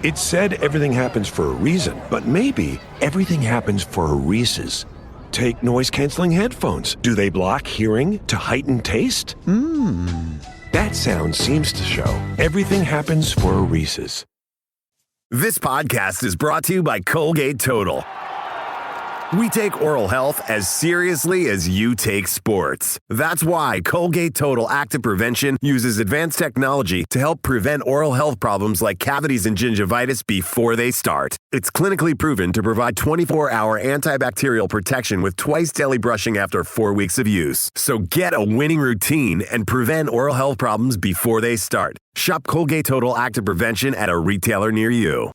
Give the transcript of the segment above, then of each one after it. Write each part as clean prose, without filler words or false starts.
It said everything happens for a reason, but maybe everything happens for a Reese's. Take noise-canceling headphones. Do they block hearing to heighten taste? That sound seems to show everything happens for a Reese's. This podcast is brought to you by Colgate Total. We take oral health as seriously as you take sports. That's why Colgate Total Active Prevention uses advanced technology to help prevent oral health problems like cavities and gingivitis before they start. It's clinically proven to provide 24-hour antibacterial protection with twice daily brushing after 4 weeks of use. So get a winning routine and prevent oral health problems before they start. Shop Colgate Total Active Prevention at a retailer near you.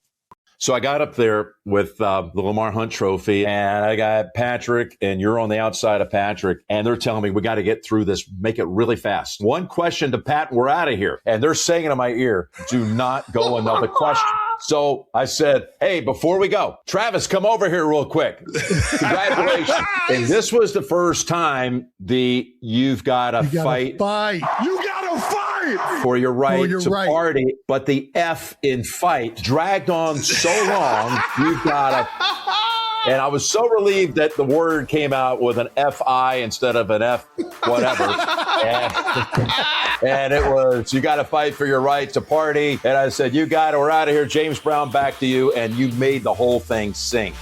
So I got up there with the Lamar Hunt Trophy, and I got Patrick, and you're on the outside of Patrick, and they're telling me we got to get through this, make it really fast. One question to Pat, we're out of here. And they're saying in my ear, do not go another question. So I said, hey, before we go, Travis, come over here real quick. Congratulations. And this was the first time you've got to fight. You got to fight. For your right to party, but the F in fight dragged on so long, you've got to. And I was so relieved that the word came out with an F-I instead of an F whatever. and it was, you got to fight for your right to party. And I said, we're out of here. James Brown, back to you. And you made the whole thing sing.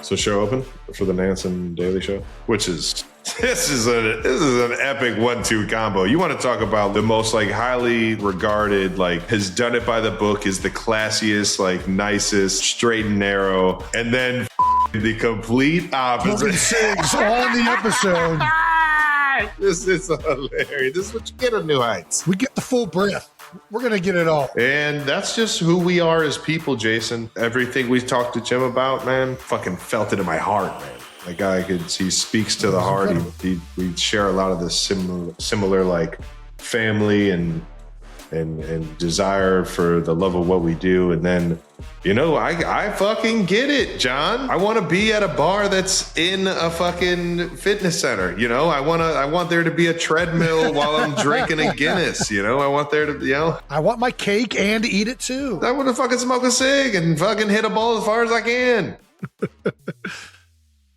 So show open for the Nantz and Daly show, which is this is an epic 1-2 combo. You want to talk about the most highly regarded, has done it by the book, is the classiest, nicest, straight and narrow, and then the complete opposite. Sings on the episode. This is hilarious. This is what you get on New Heights. We get the full breath. We're going to get it all. And that's just who we are as people, Jason. Everything we talked to Jim about, man, fucking felt it in my heart, man. That guy he speaks to the heart. We share a lot of this similar family and desire for the love of what we do. And then, I fucking get it, John. I want to be at a bar that's in a fucking fitness center. I want there to be a treadmill while I'm drinking a Guinness. I want there to, I want my cake and to eat it too. I want to fucking smoke a cig and fucking hit a ball as far as I can.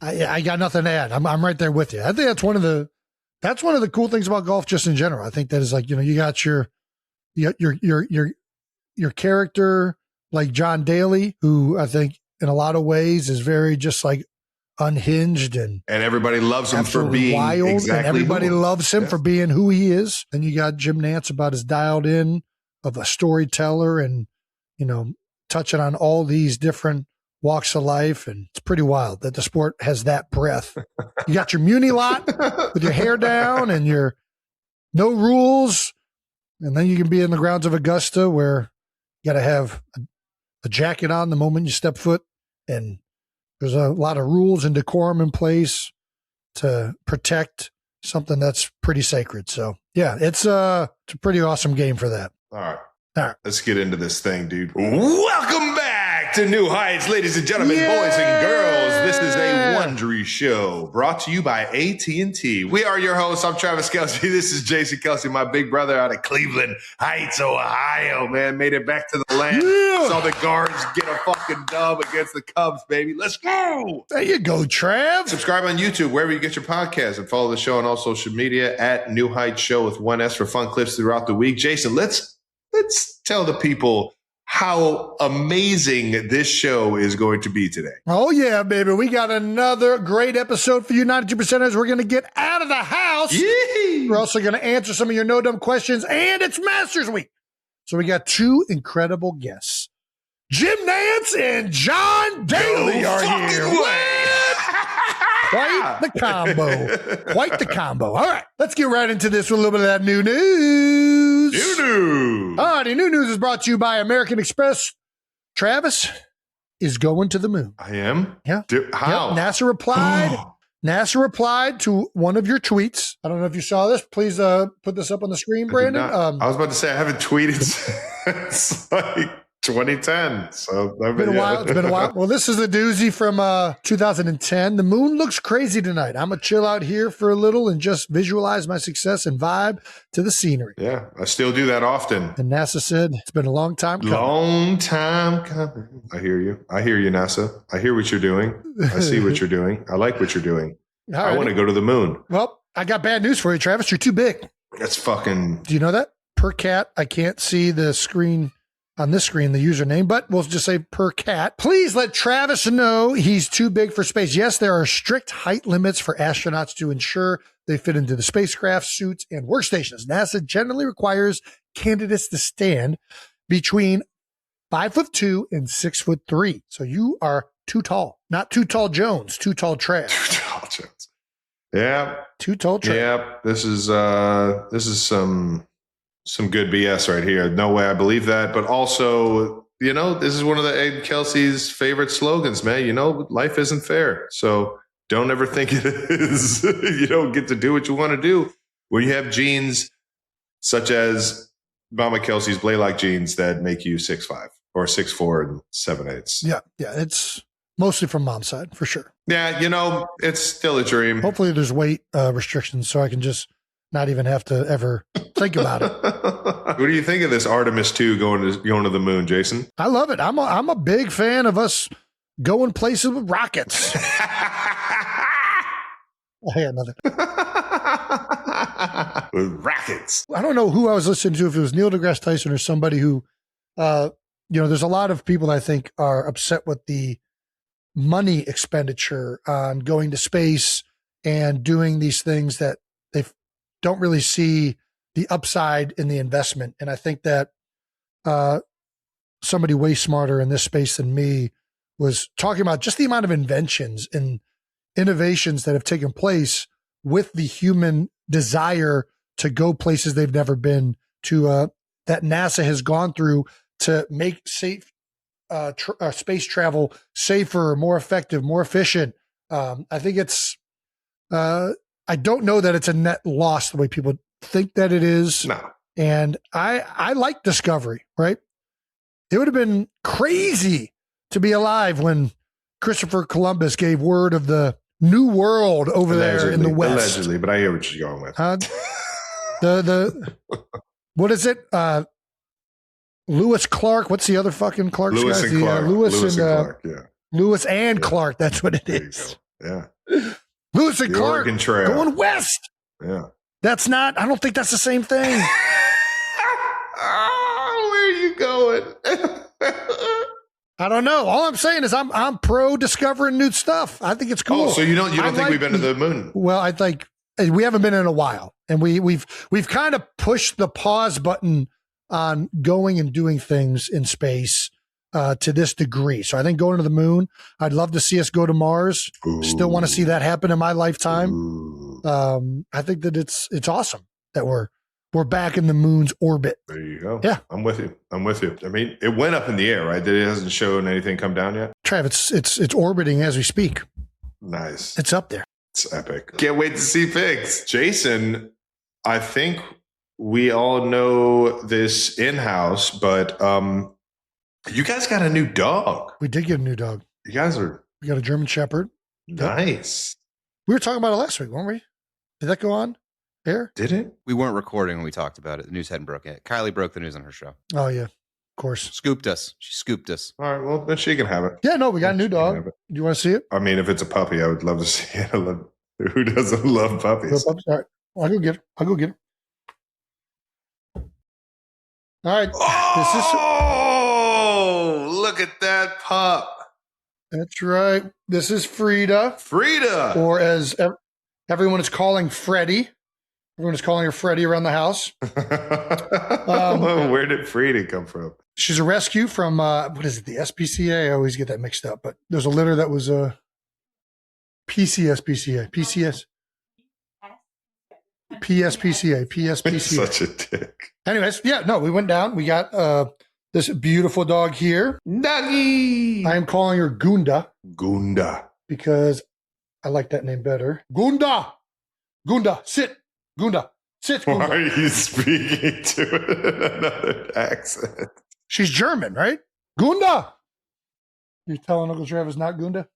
I got nothing to add. I'm right there with you. I think that's one of the cool things about golf just in general. I think that is you got your character like John Daly, who I think in a lot of ways is very just unhinged and everybody loves him for being wild, exactly and everybody loves him for being who he is. And you got Jim Nantz about as dialed in of a storyteller and touching on all these different walks of life, and it's pretty wild that the sport has that breadth. You got your Muni lot with your hair down and your no rules, and then you can be in the grounds of Augusta where you got to have a jacket on the moment you step foot, and there's a lot of rules and decorum in place to protect something that's pretty sacred. So yeah, it's a pretty awesome game for that. All right. Let's get into this thing, dude. Welcome back to New Heights, ladies and gentlemen, boys and girls. This is a Wondery show brought to you by AT&T. We are your hosts. I'm Travis Kelce. This is Jason Kelce, my big brother out of Cleveland Heights, Ohio, man. Made it back to the land. Yeah. Saw the Guards get a fucking dub against the Cubs, baby. Let's go. There you go, Trav. Subscribe on YouTube, wherever you get your podcasts, and follow the show on all social media at New Heights Show with 1S for fun clips throughout the week. Jason, let's tell the people how amazing this show is going to be today. Oh, yeah, baby. We got another great episode for you 92%ers. We're going to get out of the house. Yee! We're also going to answer some of your no-dumb questions, and it's Masters Week. So we got two incredible guests. Jim Nantz and John Daly are here. Quite the combo. Quite the combo. All right, let's get right into this with a little bit of that new news. New news. All righty, new news is brought to you by American Express. Travis is going to the moon. I am? Yeah. How? Yep. NASA replied to one of your tweets. I don't know if you saw this. Please put this up on the screen, Brandon. I was about to say I haven't tweeted. It's 2010. So It's been a while. It's been a while. Well, this is a doozy from 2010. The moon looks crazy tonight. I'm going to chill out here for a little and just visualize my success and vibe to the scenery. Yeah, I still do that often. And NASA said, it's been a long time coming. Long time coming. I hear you. I hear you, NASA. I hear what you're doing. I see what you're doing. I like what you're doing. I want to go to the moon. Well, I got bad news for you, Travis. You're too big. That's fucking... Do you know that? Per cat, I can't see the screen on this screen, the username, but we'll just say per cat. Please let Travis know he's too big for space. Yes, there are strict height limits for astronauts to ensure they fit into the spacecraft, suits, and workstations. NASA generally requires candidates to stand between 5'2" and 6'3". So you are too tall. Not too tall Jones, too tall Trav. Too tall Jones. Yeah. Too tall Trav. Yeah. This is some good BS right here. No way I believe that. But also, this is one of the Ed Kelsey's favorite slogans, man. Life isn't fair. So don't ever think it is. You don't get to do what you want to do when you have genes such as Mama Kelsey's Blaylock genes that make you 6'5" or 6'4" and 7/8. Yeah. It's mostly from mom's side, for sure. Yeah, it's still a dream. Hopefully there's weight restrictions so I can just not even have to ever think about it. What do you think of this Artemis 2 going to the moon, Jason? I love it. I'm a big fan of us going places with rockets. Oh, yeah, another. With rockets. I don't know who I was listening to, if it was Neil deGrasse Tyson or somebody who, there's a lot of people I think are upset with the money expenditure on going to space and doing these things that they don't really see the upside in the investment. And I think that somebody way smarter in this space than me was talking about just the amount of inventions and innovations that have taken place with the human desire to go places they've never been to, that NASA has gone through to make safe space travel safer, more effective, more efficient. I think it's, I don't know that it's a net loss the way people think that it is. No. And I like Discovery, right? It would have been crazy to be alive when Christopher Columbus gave word of the new world over there in the West. Allegedly, but I hear what you're going with. What is it? Lewis Clark. What's the other fucking Clark? Lewis and Clark. Lewis and Clark, yeah. Lewis and Clark. That's what it is. Yeah. Lewis and The Clark Oregon Trail. going west. Yeah. That's not, I don't think that's the same thing. Oh, where are you going? I don't know. All I'm saying is I'm pro discovering new stuff. I think it's cool. Oh, so you don't think we've been to the moon? Well, I think we haven't been in a while, and we've kind of pushed the pause button on going and doing things in space to this degree. So I think going to the moon, I'd love to see us go to Mars. Ooh. Still want to see that happen in my lifetime. Ooh. I think that it's awesome that we're back in the moon's orbit. There you go. Yeah. I'm with you. I mean, it went up in the air, right? It hasn't shown anything come down yet? Trav, it's orbiting as we speak. Nice. It's up there. It's epic. Can't wait to see pics. Jason, I think we all know this in-house, but you guys got a new dog. We did get a new dog. You guys are... We got a German Shepherd. Nice. We were talking about it last week, weren't we? Did that go on air? Did it? We weren't recording when we talked about it. The news hadn't broken yet. Kylie broke the news on her show. Oh, yeah. Of course. Scooped us. She scooped us. All right, well, then she can have it. Yeah, no, we got a new dog. Do you want to see it? I mean, if it's a puppy, I would love to see it. Who doesn't love puppies? All right. Well, I'll go get it. All right. Oh, look at that pup. That's right. This is Frida. Frida. Or as everyone is calling Freddie. Everyone is calling her Freddie around the house. Where did Frida come from? She's a rescue from, what is it, the SPCA? I always get that mixed up. But there's a litter that was PCSPCA. PSPCA. Such a dick. Anyways, yeah, no, we went down. We got this beautiful dog here. Doggy. I am calling her Gunda. Gunda. Because I like that name better. Gunda. Gunda, sit. Gunda, sit. Gunda. Why are you speaking to it in another accent? She's German, right? Gunda. You're telling Uncle Travis not Gunda?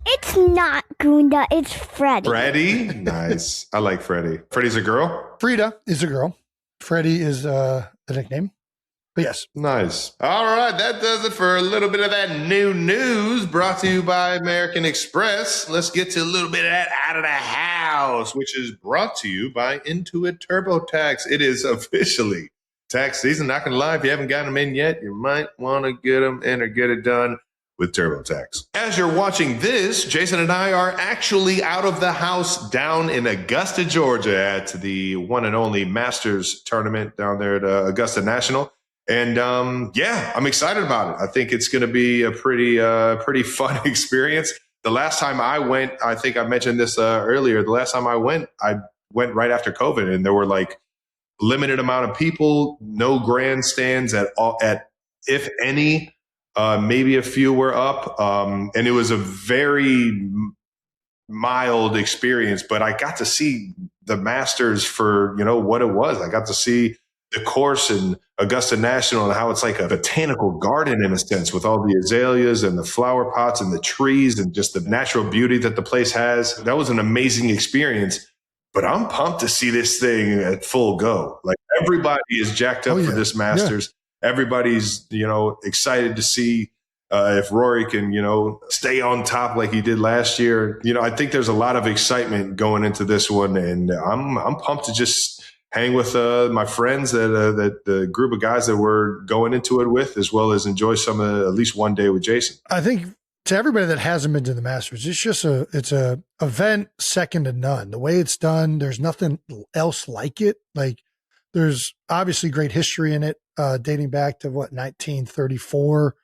It's not Gunda, it's Freddie. Freddie? Nice. I like Freddie. Freddie's a girl? Frida is a girl. Freddie is the nickname. But yes. Nice. All right, that does it for a little bit of that new news brought to you by American Express. Let's get to a little bit of that out of the house, which is brought to you by Intuit TurboTax. It is officially tax season. Not going to lie, if you haven't gotten them in yet, you might want to get them in or get it done with TurboTax. As you're watching this, Jason and I are actually out of the house down in Augusta, Georgia at the one and only Masters tournament down there at Augusta National. And yeah, I'm excited about it. I think it's going to be a pretty fun experience. The last time I went, I think I mentioned this earlier, the last time I went right after COVID, and there were like limited amount of people, no grandstands at all, if any. Maybe a few were up, and it was a very mild experience, but I got to see the Masters for, what it was. I got to see the course in Augusta National and how it's like a botanical garden in a sense, with all the azaleas and the flower pots and the trees and just the natural beauty that the place has. That was an amazing experience, but I'm pumped to see this thing at full go. Like, everybody is jacked up for this Masters. Yeah. Everybody's, excited to see if Rory can, stay on top like he did last year. I think there's a lot of excitement going into this one, and I'm pumped to just hang with my friends that the group of guys that we're going into it with, as well as enjoy at least one day with Jason. I think to everybody that hasn't been to the Masters, it's a event second to none. The way it's done, there's nothing else like it. Like, there's obviously great history in it, dating back to 1934.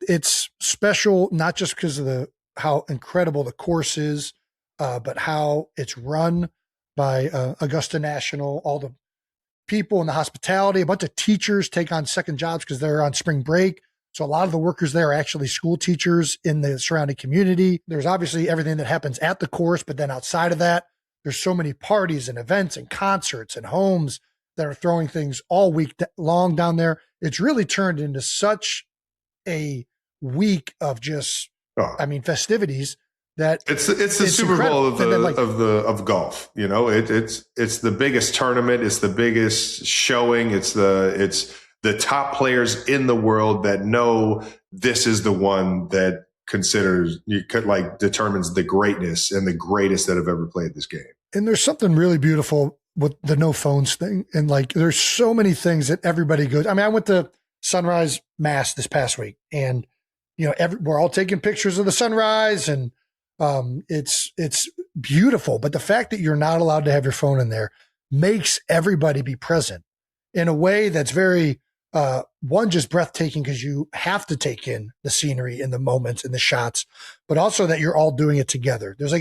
It's special not just because of how incredible the course is, but how it's run by Augusta National. All the people in the hospitality, a bunch of teachers take on second jobs because they're on spring break. So a lot of the workers there are actually school teachers in the surrounding community. There's obviously everything that happens at the course, but then outside of that, there's so many parties and events and concerts and homes that are throwing things all week long down there. It's really turned into such a week of just, festivities that it's the Super Bowl of golf. It's the biggest tournament. It's the biggest showing. It's the top players in the world that know this is the one that determines the greatness and the greatest that have ever played this game. And there's something really beautiful with the no phones thing. And there's so many things that everybody goes. I went to Sunrise Mass this past week, and we're all taking pictures of the sunrise, and it's beautiful. But the fact that you're not allowed to have your phone in there makes everybody be present in a way that's very just breathtaking, because you have to take in the scenery and the moments and the shots, but also that you're all doing it together. There's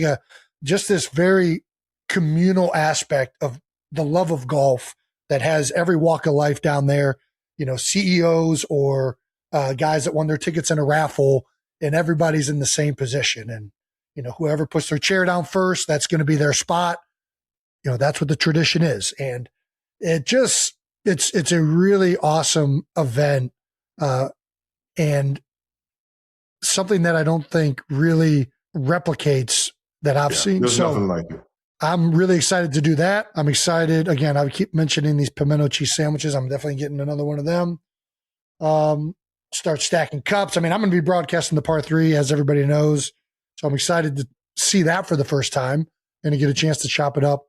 just this very communal aspect of the love of golf that has every walk of life down there, CEOs or guys that won their tickets in a raffle, and everybody's in the same position. And, whoever puts their chair down first, that's going to be their spot. That's what the tradition is. And it's a really awesome event, and something that I don't think really replicates that I've seen. There's nothing like it. I'm really excited to do that. I'm excited. Again, I keep mentioning these pimento cheese sandwiches. I'm definitely getting another one of them. Start stacking cups. I'm going to be broadcasting the par 3, as everybody knows. So I'm excited to see that for the first time and to get a chance to chop it up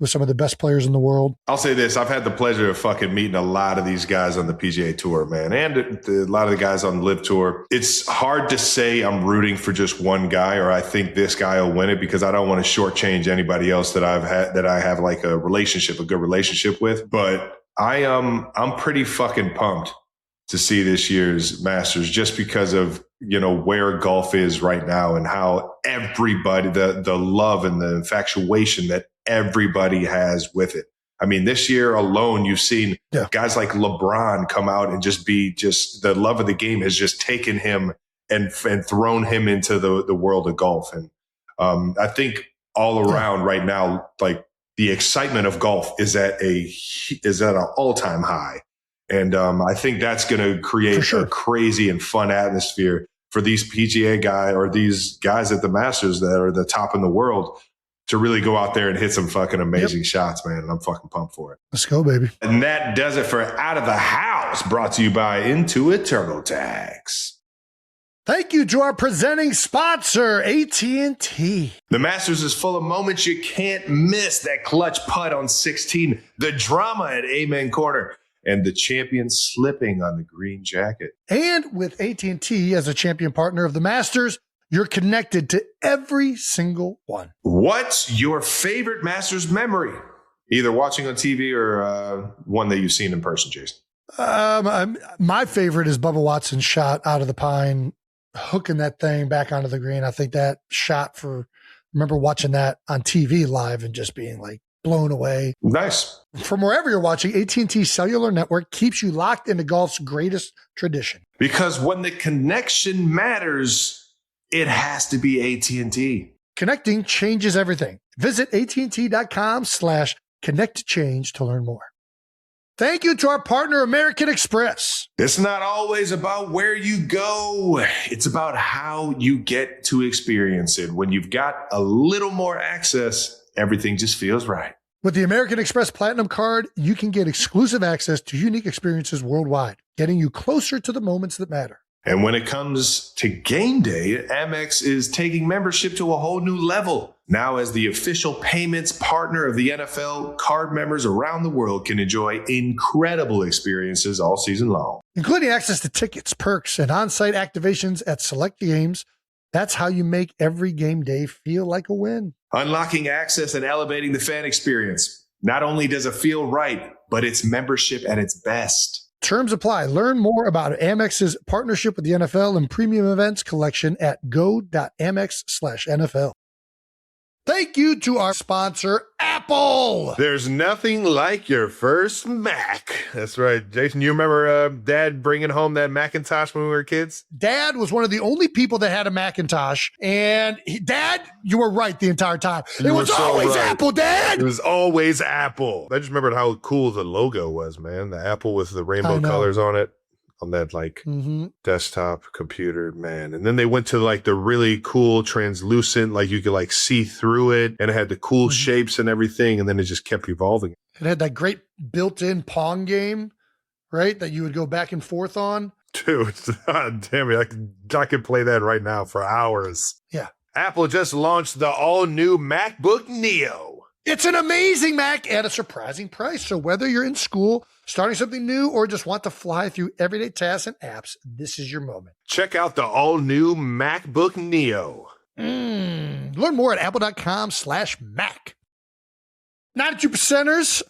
with some of the best players in the world. I'll say this. I've had the pleasure of fucking meeting a lot of these guys on the PGA Tour, man, and a lot of the guys on the LIV Tour. It's hard to say I'm rooting for just one guy, or I think this guy will win it, because I don't want to shortchange anybody else that I have like a good relationship with. But I'm pretty fucking pumped to see this year's Masters, just because of, where golf is right now and how everybody, the love and the infatuation that everybody has with it. This year alone, you've seen guys like LeBron come out and just the love of the game has just taken him and thrown him into the world of golf. And I think all around right now, like, the excitement of golf is at an all-time high. And I think that's going to create a crazy and fun atmosphere for these PGA guys or these guys at the Masters that are the top in the world to really go out there and hit some fucking amazing shots, man. And I'm fucking pumped for it. Let's go, baby. And that does it for Out of the House, brought to you by Intuit TurboTax. Thank you to our presenting sponsor, AT&T. The Masters is full of moments you can't miss. That clutch putt on 16, the drama at Amen Corner, and the champion slipping on the green jacket. And with AT&T as a champion partner of the Masters, you're connected to every single one. What's your favorite Masters memory? Either watching on TV or one that you've seen in person, Jason. My favorite is Bubba Watson's shot out of the pine, hooking that thing back onto the green. I think that shot remember watching that on TV live and just being like blown away. Nice. From wherever you're watching, AT&T Cellular Network keeps you locked into golf's greatest tradition. Because when the connection matters, it has to be AT&T. Connecting changes everything. Visit AT&T.com/connect-to-change to learn more. Thank you to our partner, American Express. It's not always about where you go. It's about how you get to experience it. When you've got a little more access, everything just feels right. With the American Express Platinum Card, you can get exclusive access to unique experiences worldwide, getting you closer to the moments that matter. And when it comes to game day, Amex is taking membership to a whole new level. Now, as the official payments partner of the NFL, card members around the world can enjoy incredible experiences all season long. Including access to tickets, perks, and on-site activations at select games. That's how you make every game day feel like a win. Unlocking access and elevating the fan experience. Not only does it feel right, but it's membership at its best. Terms apply. Learn more about Amex's partnership with the NFL and premium events collection at go.amex/NFL. Thank you to our sponsor, Apple. There's nothing like your first Mac. That's right. Jason, you remember Dad bringing home that Macintosh when we were kids? Dad was one of the only people that had a Macintosh. And Dad, you were right the entire time. It was always Apple, Dad. It was always Apple. I just remembered how cool the logo was, man. The Apple with the rainbow colors on it. On that desktop computer, man. And then they went to like the really cool translucent, like you could like see through it, and it had the cool shapes and everything. And then it just kept evolving. It had that great built-in Pong game, right? That you would go back and forth on. Dude, damn it. I could play that right now for hours. Yeah. Apple just launched the all-new MacBook Neo. It's an amazing Mac at a surprising price. So whether you're in school, starting something new, or just want to fly through everyday tasks and apps, this is your moment. Check out the all-new MacBook Neo. Learn more at apple.com/Mac. 92%ers,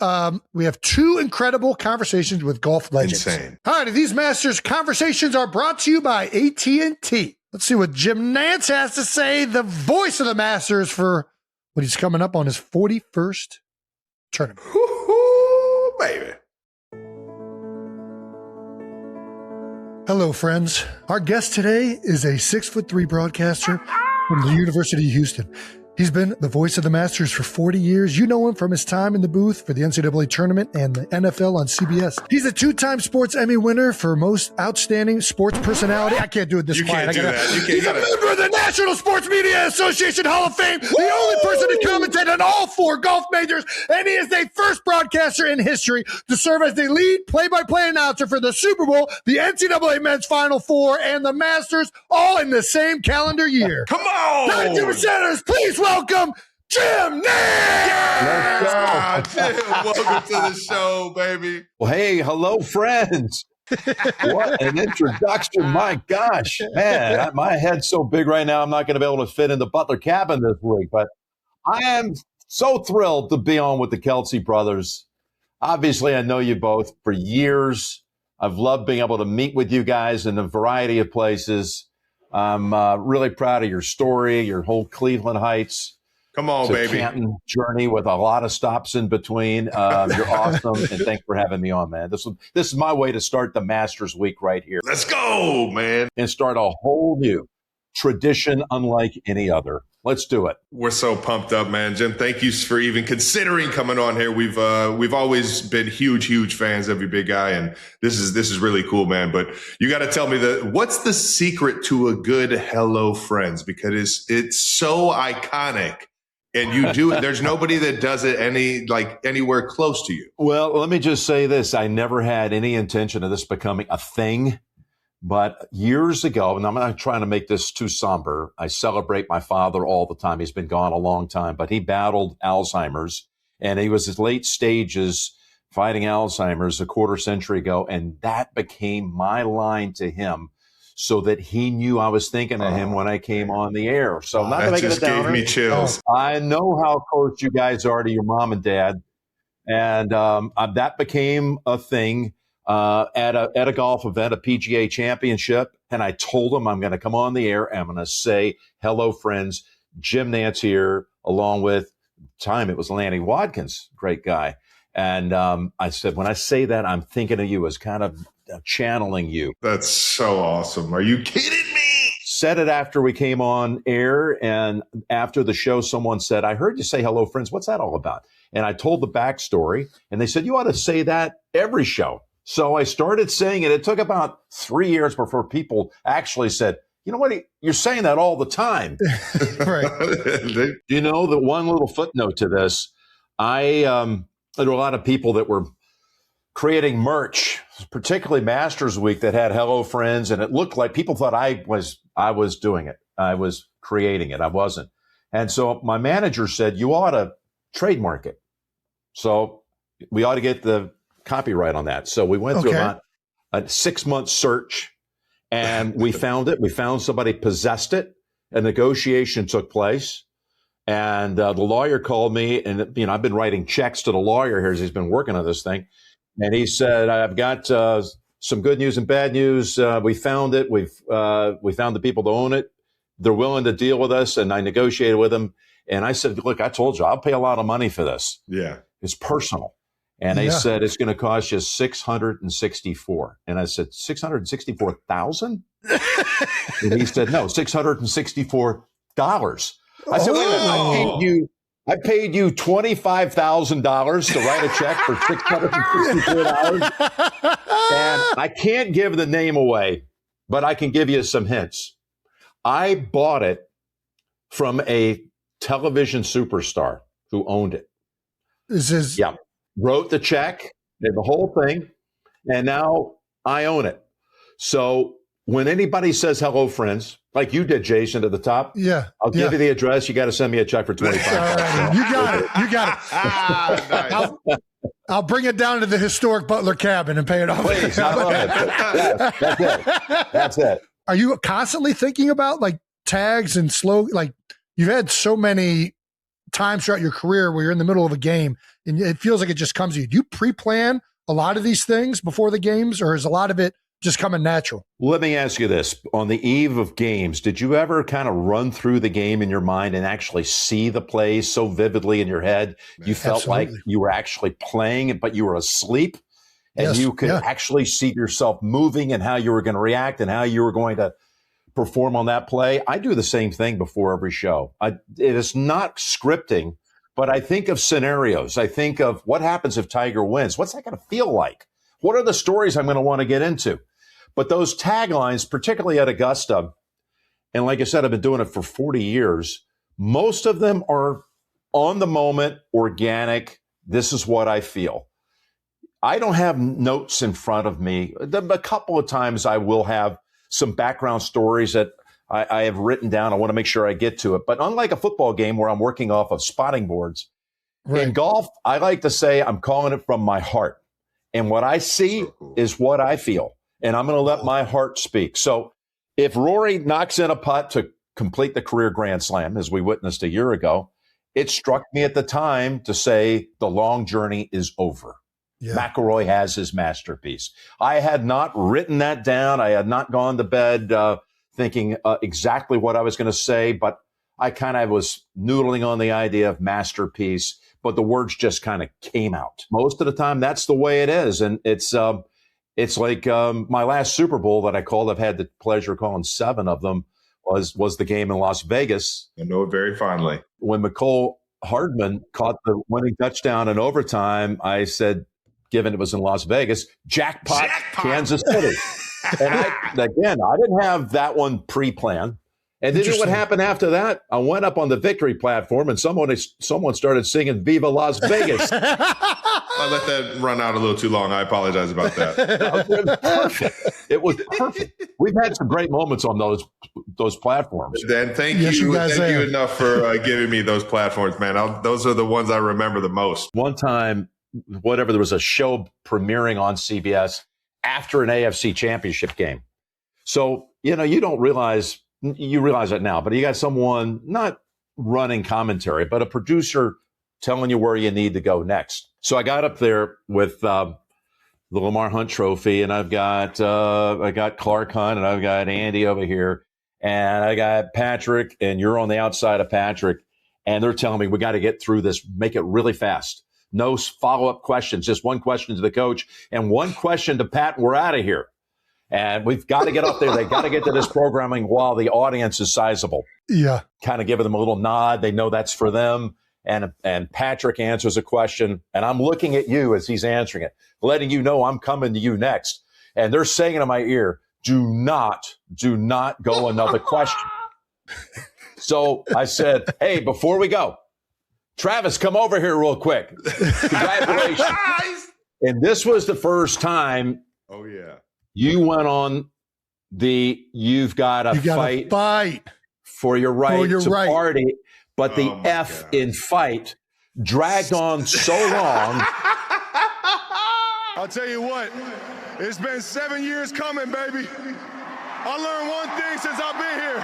we have two incredible conversations with golf legends. Insane. All right, these Masters conversations are brought to you by AT&T. Let's see what Jim Nantz has to say, the voice of the Masters, for when he's coming up on his 41st tournament. Woo-hoo, baby. Hello, friends. Our guest today is a 6'3" broadcaster from the University of Houston. He's been the voice of the Masters for 40 years. You know him from his time in the booth for the NCAA tournament and the NFL on CBS. He's a 2-time Sports Emmy winner for most outstanding sports personality. I can't do it this quiet. He's a member of the National Sports Media Association Hall of Fame, the only person to commentate on all 4 golf majors, and he is the first broadcaster in history to serve as the lead play-by-play announcer for the Super Bowl, the NCAA Men's Final Four, and the Masters, all in the same calendar year. Come on! 92%ers, please welcome Jim Nantz! Jim, welcome to the show, baby. Well, hey, hello, friends. What an introduction. My gosh, man, my head's so big right now, I'm not going to be able to fit in the Butler cabin this week, but I am so thrilled to be on with the Kelsey brothers. Obviously, I know you both for years. I've loved being able to meet with you guys in a variety of places. I'm really proud of your story, your whole Cleveland Heights. Come on, baby. Canton journey with a lot of stops in between. You're awesome, and thanks for having me on, man. This is my way to start the Masters week right here. Let's go, man. And start a whole new tradition unlike any other. Let's do it. We're so pumped up, man. Jim, thank you for even considering coming on here. We've always been huge fans of you, big guy, and this is really cool, man. But you got to tell me what's the secret to a good Hello Friends, because it's so iconic, and you do it. There's nobody that does it anywhere close to you. Well, let me just say this: I never had any intention of this becoming a thing. But years ago, and I'm not trying to make this too somber, I celebrate my father all the time. He's been gone a long time, but he battled Alzheimer's, and he was his late stages fighting Alzheimer's a quarter century ago. And that became my line to him so that he knew I was thinking of him when I came on the air. So not to make it a downer. Gave me chills. I know how close you guys are to your mom and dad. And that became a thing. At a golf event, a PGA championship, and I told him I'm going to come on the air and I'm going to say, hello, friends, Jim Nantz here, along with it was Lanny Watkins, great guy. And I said, when I say that, I'm thinking of you as kind of channeling you. That's so awesome. Are you kidding me? Said it after we came on air, and after the show, someone said, I heard you say hello, friends. What's that all about? And I told the backstory, and they said, you ought to say that every show. So I started saying it. It took about 3 years before people actually said, you know what, you're saying that all the time. Right. You know, the one little footnote to this, there were a lot of people that were creating merch, particularly Masters Week, that had hello friends. And it looked like people thought I was doing it. I was creating it. I wasn't. And so my manager said, you ought to trademark it. So we ought to get the copyright on that. So we went through about a 6-month search, and we found it. We found somebody possessed it. A negotiation took place, and the lawyer called me, and I've been writing checks to the lawyer here as he's been working on this thing, and he said, I've got some good news and bad news. We found it. We found the people that own it. They're willing to deal with us, and I negotiated with them. And I said, look, I told you I'll pay a lot of money for this. Yeah, it's personal. And they said, it's going to cost you $664. And I said, $664,000? And he said, no, $664. I said, wait a minute, I paid you $25,000 to write a check for $664. And I can't give the name away, but I can give you some hints. I bought it from a television superstar who owned it. Yeah. Wrote the check, did the whole thing, and now I own it. So when anybody says hello, friends, like you did, Jason, at the top, I'll give you the address. You got to send me a check for $25. You got it. I'll bring it down to the historic Butler cabin and pay it off. Please, I love it. Yes, that's it. Are you constantly thinking about like tags and you've had so many times throughout your career where you're in the middle of a game and it feels like it just comes to you. Do you pre-plan a lot of these things before the games, or is a lot of it just coming natural? Let me ask you this. On the eve of games, did you ever kind of run through the game in your mind and actually see the plays so vividly in your head? You felt like you were actually playing, but you were asleep, and you could actually see yourself moving and how you were going to react and how you were going to perform on that play. I do the same thing before every show. It is not scripting, but I think of scenarios. I think of what happens if Tiger wins. What's that going to feel like? What are the stories I'm going to want to get into? But those taglines, particularly at Augusta, and like I said, I've been doing it for 40 years, most of them are on the moment, organic. This is what I feel. I don't have notes in front of me. A couple of times I will have some background stories that I have written down. I want to make sure I get to it. But unlike a football game where I'm working off of spotting boards, in golf, I like to say I'm calling it from my heart. And what I see is what I feel. And I'm going to let my heart speak. So if Rory knocks in a putt to complete the career Grand Slam, as we witnessed a year ago, it struck me at the time to say the long journey is over. Yeah. McIlroy has his masterpiece. I had not written that down. I had not gone to bed thinking exactly what I was going to say, but I kind of was noodling on the idea of masterpiece, but the words just kind of came out. Most of the time, that's the way it is. And it's like my last Super Bowl that I called, I've had the pleasure of calling 7 of them, was the game in Las Vegas. I know it very fondly. When McCole Hardman caught the winning touchdown in overtime, I said, given it was in Las Vegas, jackpot. Kansas City. And I didn't have that one pre-planned. And then what happened after that? I went up on the victory platform and someone started singing Viva Las Vegas. I let that run out a little too long. I apologize about that. It was perfect. We've had some great moments on those platforms. Dan, thank you enough for giving me those platforms, man. Those are the ones I remember the most. One time, there was a show premiering on CBS after an AFC championship game. So, you don't realize, you realize it now, but you got someone not running commentary, but a producer telling you where you need to go next. So I got up there with the Lamar Hunt Trophy, and I got Clark Hunt, and I've got Andy over here, and I got Patrick, and you're on the outside of Patrick, and they're telling me we got to get through this, make it really fast. No follow-up questions, just one question to the coach and one question to Pat, and we're out of here. And we've got to get up there. They got to get to this programming while the audience is sizable. Yeah. Kind of giving them a little nod. They know that's for them. And Patrick answers a question, and I'm looking at you as he's answering it, letting you know I'm coming to you next. And they're saying in my ear, do not go another question. So I said, hey, before we go, Travis, come over here real quick. Congratulations. And this was the first time you went on you've got to fight for your right to party. But the F in fight dragged on so long. I'll tell you what, it's been 7 years coming, baby. I learned one thing since I've been here.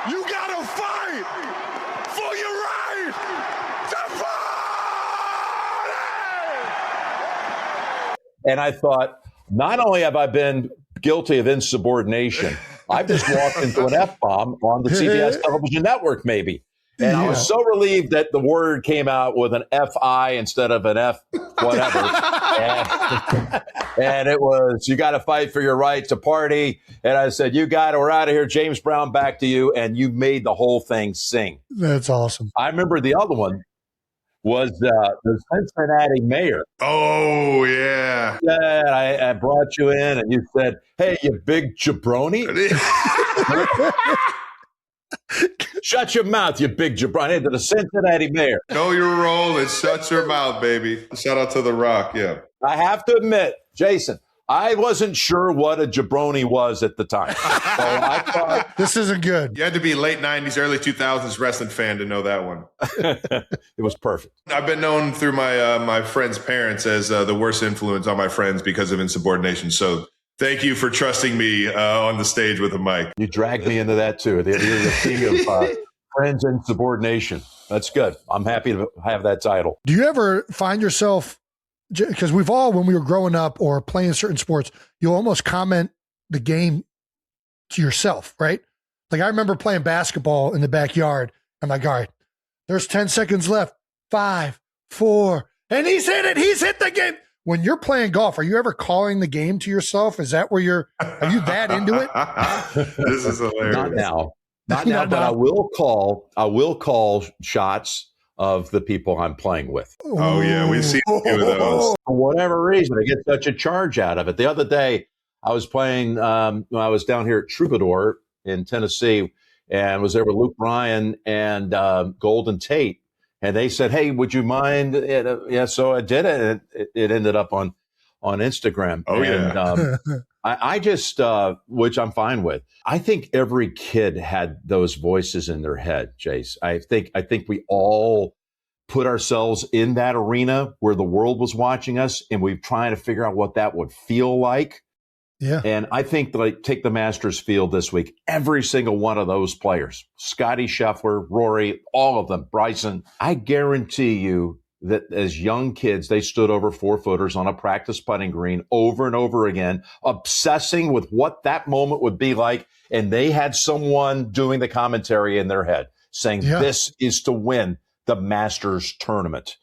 You gotta fight for your right to party! And I thought, not only have I been guilty of insubordination, I've just walked into an F-bomb on the CBS television network, maybe. And I was so relieved that the word came out with an F-I instead of an F whatever. and it was, you got to fight for your right to party. And I said, we're out of here. James Brown, back to you. And you made the whole thing sing. That's awesome. I remember the other one was the Cincinnati mayor. Oh, yeah. I brought you in and you said, hey, you big jabroni. Shut your mouth, you big jabroni. To the Cincinnati mayor. Know your role and shut your mouth, baby. Shout out to The Rock, yeah. I have to admit, Jason, I wasn't sure what a jabroni was at the time. So I thought, this isn't good. You had to be late 90s, early 2000s wrestling fan to know that one. It was perfect. I've been known through my friends' parents as the worst influence on my friends because of insubordination. So thank you for trusting me on the stage with a mic. You dragged me into that, too. The king of friends and subordination. That's good. I'm happy to have that title. Do you ever find yourself, because we've all, when we were growing up or playing certain sports, you'll almost comment the game to yourself, right? Like I remember playing basketball in the backyard. I'm like, all right, there's 10 seconds left. 5, 4, and he's hit it. He's hit the game. When you're playing golf, are you ever calling the game to yourself? Is that where are you that into it? This is hilarious. Not now, but I will call shots of the people I'm playing with. Oh yeah, we've seen a few of those. For whatever reason, I get such a charge out of it. The other day, I was playing, I was down here at Troubadour in Tennessee and was there with Luke Bryan and Golden Tate. And they said, hey, would you mind? Yeah, so I did it. And it ended up on Instagram. Oh, and, I just, which I'm fine with. I think every kid had those voices in their head, Jace. I think we all put ourselves in that arena where the world was watching us, and we're trying to figure out what that would feel like. Yeah. And I think, like, take the Masters field this week. Every single one of those players, Scotty Scheffler, Rory, all of them, Bryson, I guarantee you that as young kids, they stood over 4-footers on a practice putting green over and over again, obsessing with what that moment would be like. And they had someone doing the commentary in their head saying, this is to win the Masters tournament.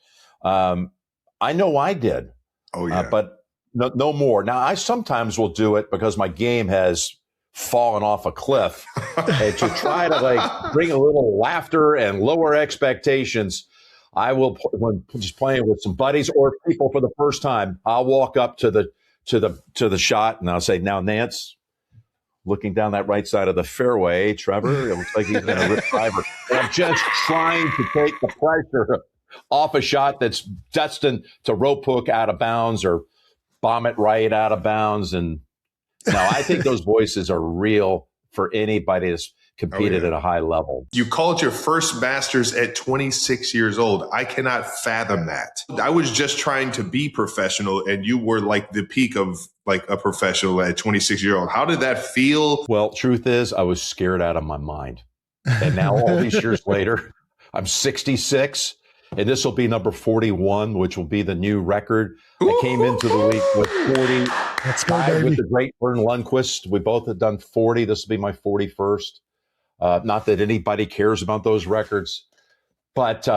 I know I did. Oh, yeah. But no more. Now, I sometimes will do it because my game has falling off a cliff. And to try to like bring a little laughter and lower expectations, I will, when just playing with some buddies or people for the first time, I'll walk up to the shot and I'll say, now, Nantz, looking down that right side of the fairway, Trevor, it looks like he's going to rip driver. And I'm just trying to take the pressure off a shot that's destined to rope hook out of bounds or bomb it right out of bounds. And now I think those voices are real for anybody that's competed at a high level. You called your first Masters at 26 years old. I cannot fathom that. I was just trying to be professional, and you were like the peak of like a professional at 26 years old. How did that feel? Well, truth is, I was scared out of my mind. And now all these years later, I'm 66, and this will be number 41, which will be the new record. I came into the week with 40. Let's go, baby. With the great Vern Lundquist. We both had done 40. This will be my 41st. Not that anybody cares about those records, but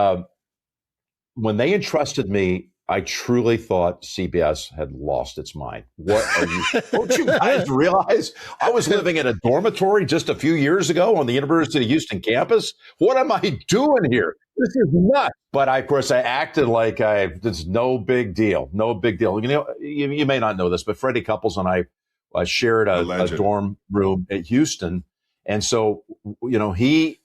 when they entrusted me, I truly thought CBS had lost its mind. What are you? Don't you guys realize I was living in a dormitory just a few years ago on the University of Houston campus? What am I doing here? This is nuts. But of course, I acted like it's no big deal. No big deal. You know, you may not know this, but Freddie Couples and I shared a dorm room at Houston. And so, you know, he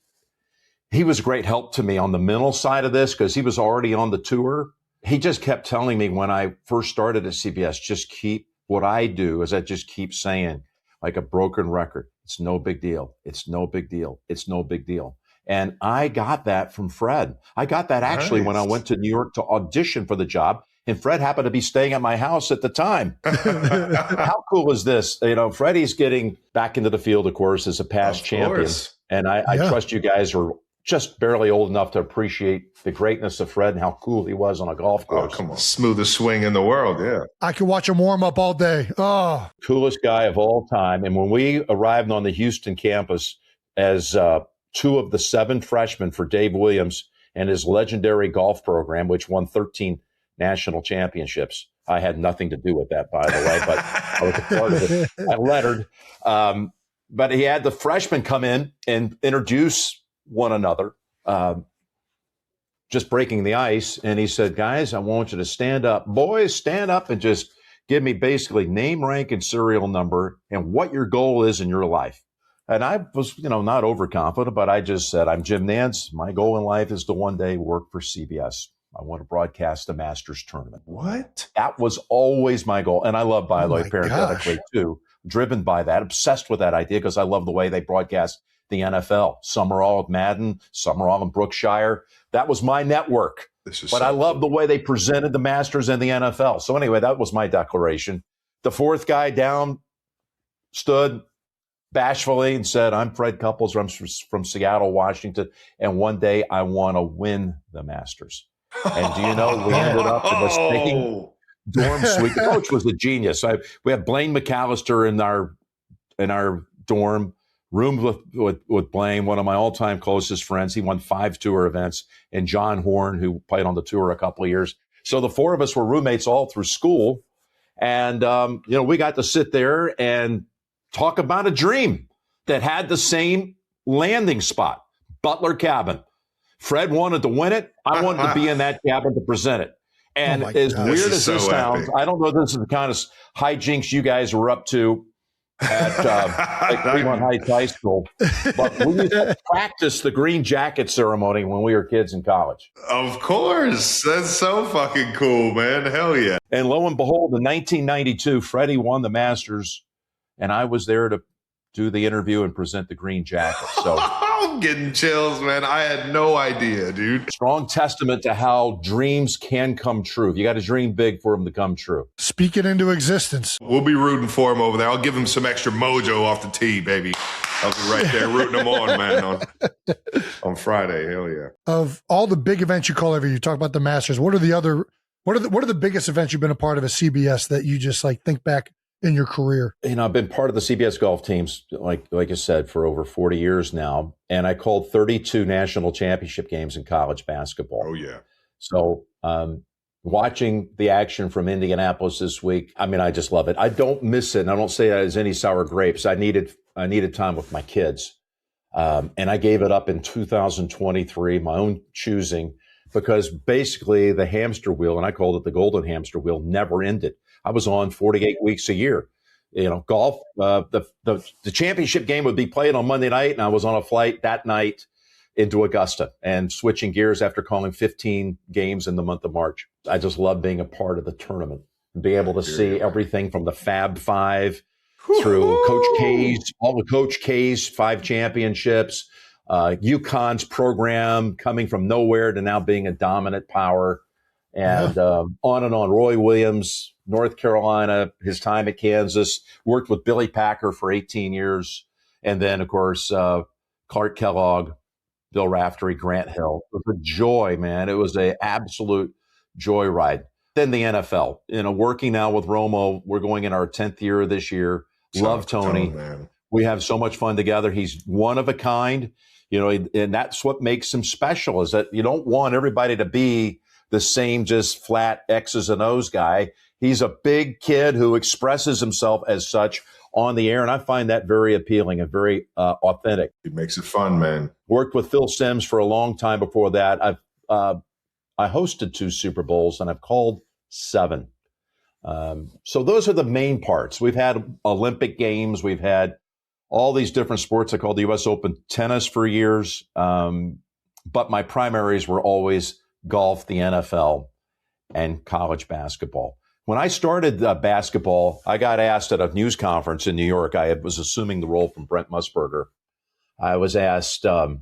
was a great help to me on the mental side of this because he was already on the tour. He just kept telling me when I first started at CBS, just keep what I do is I just keep saying like a broken record. It's no big deal. It's no big deal. It's no big deal. And I got that from Fred. I got that actually when I went to New York to audition for the job. And Fred happened to be staying at my house at the time. How cool is this? You know, Freddie's getting back into the field, of course, as a past champion. And I trust you guys are just barely old enough to appreciate the greatness of Fred and how cool he was on a golf course. Oh, come on. Smoothest swing in the world, yeah. I could watch him warm up all day. Oh. Coolest guy of all time. And when we arrived on the Houston campus as two of the 7 freshmen for Dave Williams and his legendary golf program, which won 13 national championships. I had nothing to do with that, by the way, but I was a part of it. I lettered. But he had the freshmen come in and introduce one another, just breaking the ice. And he said, guys, I want you to stand up. Boys, stand up and just give me basically name, rank, and serial number and what your goal is in your life. And I was, you know, not overconfident, but I just said, I'm Jim Nantz. My goal in life is to one day work for CBS. I want to broadcast the Masters tournament. What? That was always my goal. And I love, by the way, parenthetically, too, driven by that, obsessed with that idea because I love the way they broadcast the NFL. Some are all at Madden, some are all in Brookshire. That was my network. But I love the way they presented the Masters and the NFL. So anyway, that was my declaration. The fourth guy down stood bashfully and said, I'm Fred Couples. I'm from Seattle, Washington. And one day I want to win the Masters. And do you know, we ended up in this taking dorm suite. The coach was a genius. We have Blaine McAllister in our dorm, roomed with Blaine, one of my all-time closest friends. He won 5 tour events, and John Horn, who played on the tour a couple of years. So the 4 of us were roommates all through school. And, you know, we got to sit there and talk about a dream that had the same landing spot, Butler Cabin. Fred wanted to win it. I wanted to be in that cabin to present it. And as weird as this sounds, I don't know if this is the kind of hijinks you guys were up to at Fremont Heights High School, but we used to practice the green jacket ceremony when we were kids in college. Of course. That's so fucking cool, man. Hell yeah. And lo and behold, in 1992, Freddie won the Masters, and I was there to do the interview and present the green jacket. So I'm getting chills, man. I had no idea, dude. Strong testament to how dreams can come true. You got to dream big for them to come true. Speak it into existence. We'll be rooting for him over there. I'll give him some extra mojo off the tee, baby. I'll be right there rooting him on, man, on Friday. Hell yeah. Of all the big events you call every year, you talk about the Masters. What are the biggest events you've been a part of at CBS that you just like think back in your career? You know, I've been part of the CBS golf teams, like I said, for over 40 years now. And I called 32 national championship games in college basketball. Oh, yeah. So watching the action from Indianapolis this week, I mean, I just love it. I don't miss it. And I don't say that as any sour grapes. I needed time with my kids. And I gave it up in 2023, my own choosing, because basically the hamster wheel, and I called it the golden hamster wheel, never ended. I was on 48 weeks a year. You know, golf, the championship game would be played on Monday night, and I was on a flight that night into Augusta and switching gears after calling 15 games in the month of March. I just love being a part of the tournament, be able to see everything from the Fab Five through Coach K's, all the Coach K's 5 championships, UConn's program coming from nowhere to now being a dominant power, and on and on. Roy Williams, North Carolina, his time at Kansas, worked with Billy Packer for 18 years. And then, of course, Clark Kellogg, Bill Raftery, Grant Hill. It was a joy, man. It was an absolute joyride. Then the NFL, working now with Romo. We're going in our 10th year this year. Love Tony. Man. We have so much fun together. He's one of a kind, and that's what makes him special, is that you don't want everybody to be the same, just flat X's and O's guy. He's a big kid who expresses himself as such on the air, and I find that very appealing and very authentic. He makes it fun, man. Worked with Phil Simms for a long time before that. I hosted 2 Super Bowls, and I've called 7. So those are the main parts. We've had Olympic Games. We've had all these different sports. I called the U.S. Open tennis for years. But my primaries were always golf, the NFL, and college basketball. When I started basketball, I got asked at a news conference in New York. I was assuming the role from Brent Musburger. I was asked, do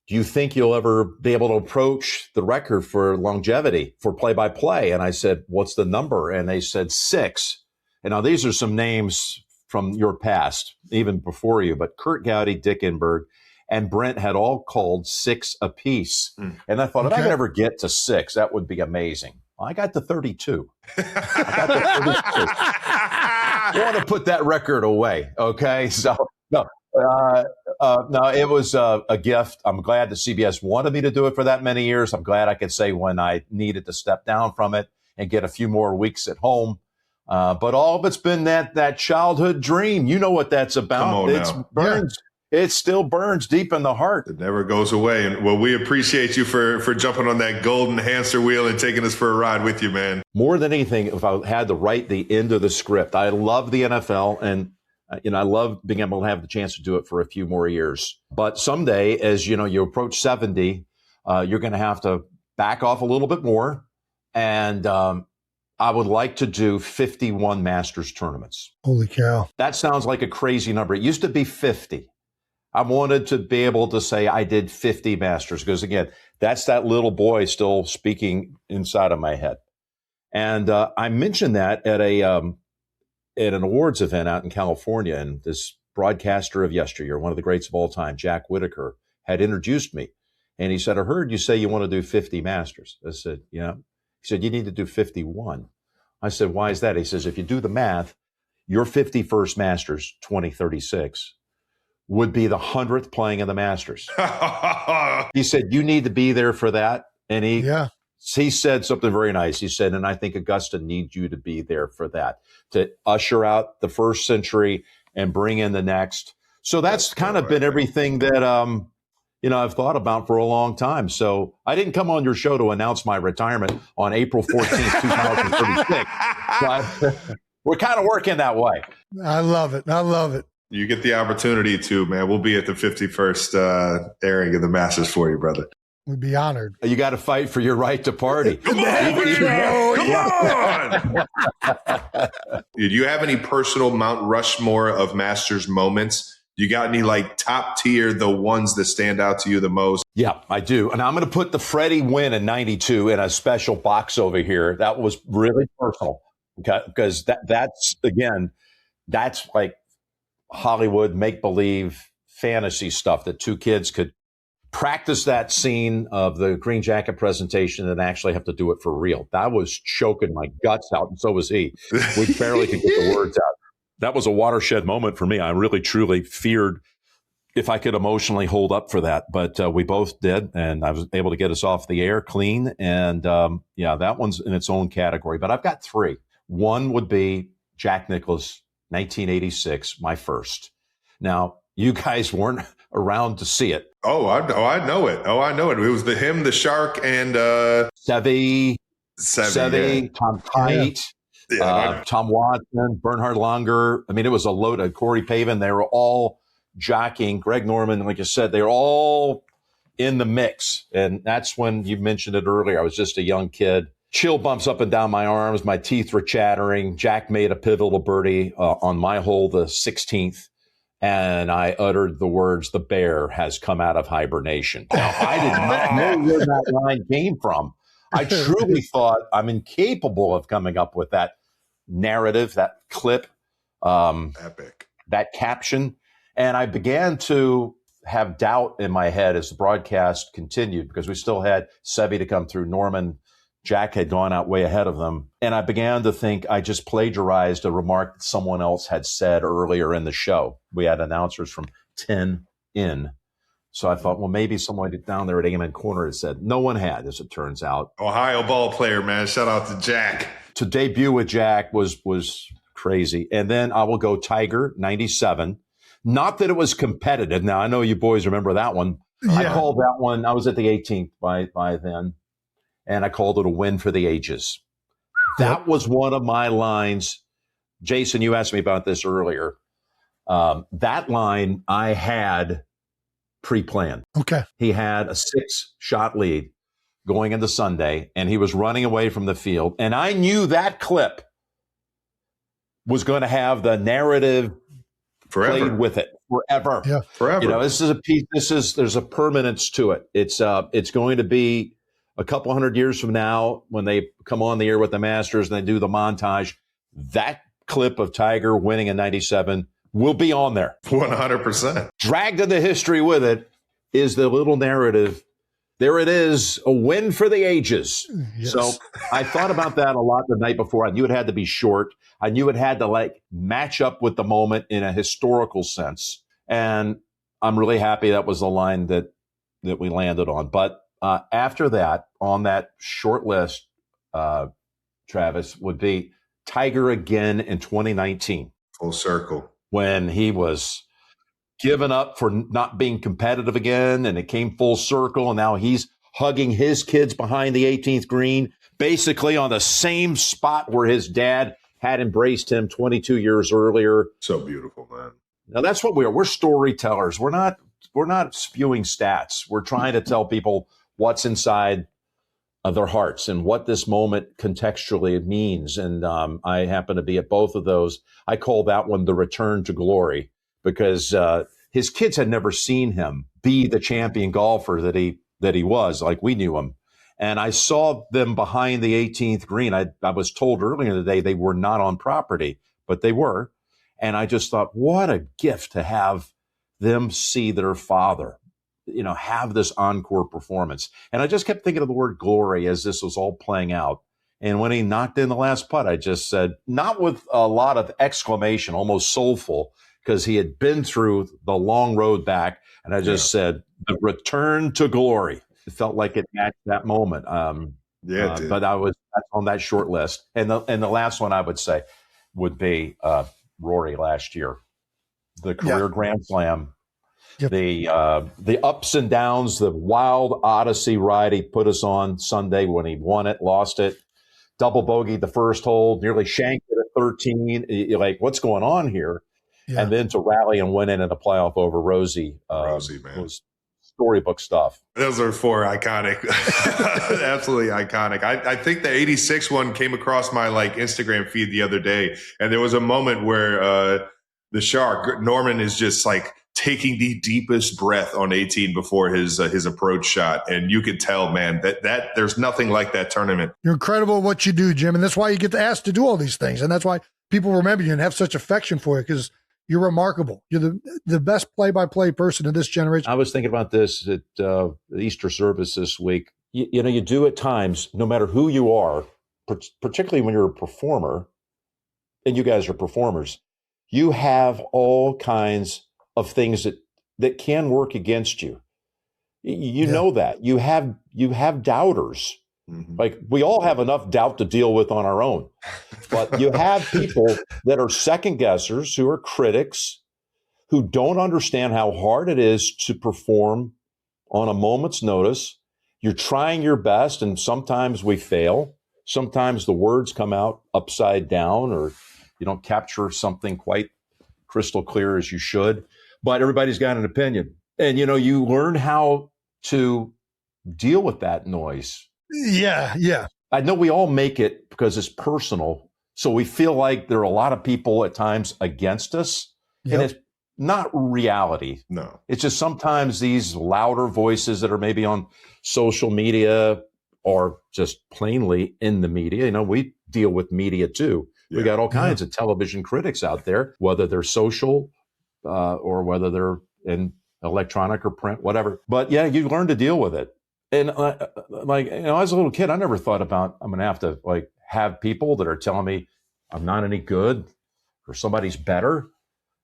you think you'll ever be able to approach the record for longevity for play-by-play? And I said, what's the number? And they said 6. And now these are some names from your past, even before you, but Kurt Gowdy, Dick Enberg, and Brent had all called 6 apiece. And I thought, if I could ever get to 6, that would be amazing. Well, I got to 32. I want to put that record away, okay? So, no, it was a gift. I'm glad that CBS wanted me to do it for that many years. I'm glad I could say when I needed to step down from it and get a few more weeks at home. But all of it's been that childhood dream. You know what that's about. It still burns deep in the heart. It never goes away. And well, we appreciate you for jumping on that golden hamster wheel and taking us for a ride with you, man. More than anything, if I had to write the end of the script, I love the NFL, and I love being able to have the chance to do it for a few more years. But someday, as you approach 70, you're going to have to back off a little bit more. And I would like to do 51 Masters tournaments. Holy cow. That sounds like a crazy number. It used to be 50. I wanted to be able to say I did 50 Masters because, again, that's that little boy still speaking inside of my head. And I mentioned that at an awards event out in California, and this broadcaster of yesteryear, one of the greats of all time, Jack Whitaker, had introduced me. And he said, I heard you say you want to do 50 Masters. I said, yeah. He said, you need to do 51. I said, why is that? He says, if you do the math, your 51st Masters, 2036, would be the 100th playing in the Masters. He said, you need to be there for that. And he said something very nice. He said, and I think Augusta needs you to be there for that, to usher out the first century and bring in the next. So that's kind of been everything that, I've thought about for a long time. So I didn't come on your show to announce my retirement on April 14th, 2036. But we're kind of working that way. I love it. I love it. You get the opportunity to, man. We'll be at the 51st airing of the Masters for you, brother. We'd be honored. You got to fight for your right to party. Come on. Do you have any personal Mount Rushmore of Masters moments? You got any top tier, the ones that stand out to you the most? Yeah, I do. And I'm going to put the Freddie win in 92 in a special box over here. That was really personal, okay? Because that's like Hollywood make-believe fantasy stuff that 2 kids could practice that scene of the green jacket presentation and actually have to do it for real. That was choking my guts out, and so was he. We barely could get the words out. That was a watershed moment for me. I really, truly feared if I could emotionally hold up for that, but we both did, and I was able to get us off the air clean. And that one's in its own category. But I've got three. One would be Jack Nicklaus, 1986, my first. Now, you guys weren't around to see it. Oh, I know it. It was him, the Shark, and Seve, yeah. Tom Kite, Tom Watson, Bernhard Langer. I mean, it was a load of Corey Pavin. They were all jockeying. Greg Norman, like you said, they were all in the mix. And that's when you mentioned it earlier. I was just a young kid. Chill bumps up and down my arms. My teeth were chattering. Jack made a pivotal birdie on my hole, the 16th. And I uttered the words, "The bear has come out of hibernation." Now, I did not know where that line came from. I truly thought I'm incapable of coming up with that narrative, that clip, epic, that caption. And I began to have doubt in my head as the broadcast continued, because we still had Seve to come through. Norman, Jack had gone out way ahead of them. And I began to think I just plagiarized a remark that someone else had said earlier in the show. We had announcers from 10 in. So I thought, well, maybe someone down there at Amen Corner had said. No one had, as it turns out. Ohio ball player, man. Shout out to Jack. To debut with Jack was crazy. And then I will go Tiger, 97. Not that it was competitive. Now, I know you boys remember that one. Yeah. I called that one. I was at the 18th by then. And I called it a win for the ages. That was one of my lines. Jason, you asked me about this earlier. That line I had pre-planned. Okay. He had a 6-shot lead going into Sunday, and he was running away from the field. And I knew that clip was going to have the narrative played with it forever. Yeah, forever. You know, this is a piece. There's a permanence to it. It's going to be a couple 100 years from now when they come on the air with the Masters and they do the montage. That clip of Tiger winning in 97 will be on there. 100%. Dragged into history with it is the little narrative. There it is, a win for the ages. Yes. So I thought about that a lot the night before. I knew it had to be short. I knew it had to match up with the moment in a historical sense. And I'm really happy that was the line that we landed on. But after that, on that short list, Travis, would be Tiger again in 2019. Full circle. When he was given up for not being competitive again, and it came full circle, and now he's hugging his kids behind the 18th green, basically on the same spot where his dad had embraced him 22 years earlier. So beautiful, man. Now that's what we are. We're storytellers. We're not spewing stats. We're trying to tell people what's inside of their hearts and what this moment contextually means. And I happen to be at both of those. I call that one the return to glory, because his kids had never seen him be the champion golfer that he was, like we knew him. And I saw them behind the 18th green. I was told earlier in the day they were not on property, but they were. And I just thought, what a gift to have them see their father, have this encore performance. And I just kept thinking of the word glory as this was all playing out. And when he knocked in the last putt, I just said, not with a lot of exclamation, almost soulful, because he had been through the long road back. And I just said, the return to glory. It felt like it matched that moment. But that's on that short list. And the last one I would say would be Rory last year, the career Grand Slam. Yep. The ups and downs, the wild Odyssey ride he put us on Sunday when he won it, lost it, double bogeyed the first hole, nearly shanked it at 13. You're like, what's going on here? Yeah. And then to rally and win it in a playoff over Rosie, man, was storybook stuff. Those are four iconic, absolutely iconic. I think the 86 one came across my Instagram feed the other day, and there was a moment where the Shark, Norman, is just taking the deepest breath on 18 before his approach shot. And you could tell, man, that there's nothing like that tournament. You're incredible at what you do, Jim. And that's why you get asked to do all these things. And that's why people remember you and have such affection for you, because you're remarkable. You're the best play-by-play person in this generation. I was thinking about this at the Easter service this week. You do at times, no matter who you are, particularly when you're a performer, and you guys are performers, you have all kinds of things that that can work against you. You know that. You have doubters. Mm-hmm. Like, we all have enough doubt to deal with on our own. But you have people that are second guessers, who are critics, who don't understand how hard it is to perform on a moment's notice. You're trying your best, and sometimes we fail. Sometimes the words come out upside down, or you don't capture something quite crystal clear as you should. But everybody's got an opinion. And, you learn how to deal with that noise. Yeah. I know we all make it because it's personal. So we feel like there are a lot of people at times against us. Yep. And it's not reality. No. It's just sometimes these louder voices that are maybe on social media or just plainly in the media. We deal with media too. Yeah. We got all kinds of television critics out there, whether they're social or whether they're in electronic or print, whatever. But yeah, you learn to deal with it. And as a little kid, I never thought about, I'm going to have to have people that are telling me I'm not any good or somebody's better.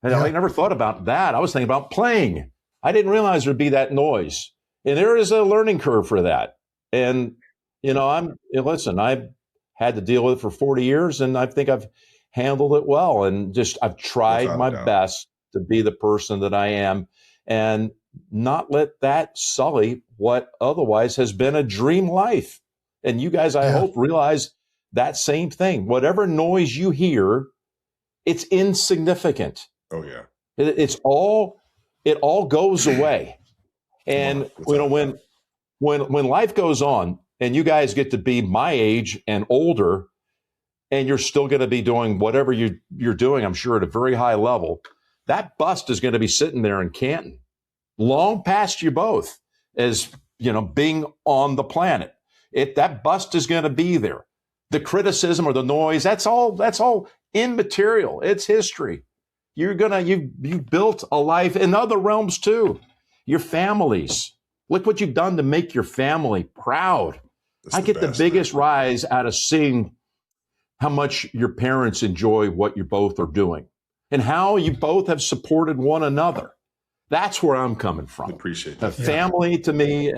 And I never thought about that. I was thinking about playing. I didn't realize there'd be that noise. And there is a learning curve for that. And, I've had to deal with it for 40 years, and I think I've handled it well. And I've tried my best to be the person that I am and not let that sully what otherwise has been a dream life. And you guys, I hope, realize that same thing. Whatever noise you hear, it's insignificant. Oh, yeah. It all goes away. And when life goes on and you guys get to be my age and older, and you're still going to be doing whatever you're doing, I'm sure, at a very high level, that bust is going to be sitting there in Canton, long past you both, as being on the planet. That bust is going to be there. The criticism or the noise, that's all immaterial. It's history. You built a life in other realms too. Your families. Look what you've done to make your family proud. I get the biggest rise out of seeing how much your parents enjoy what you both are doing and how you both have supported one another. That's where I'm coming from. I appreciate that. Family to me,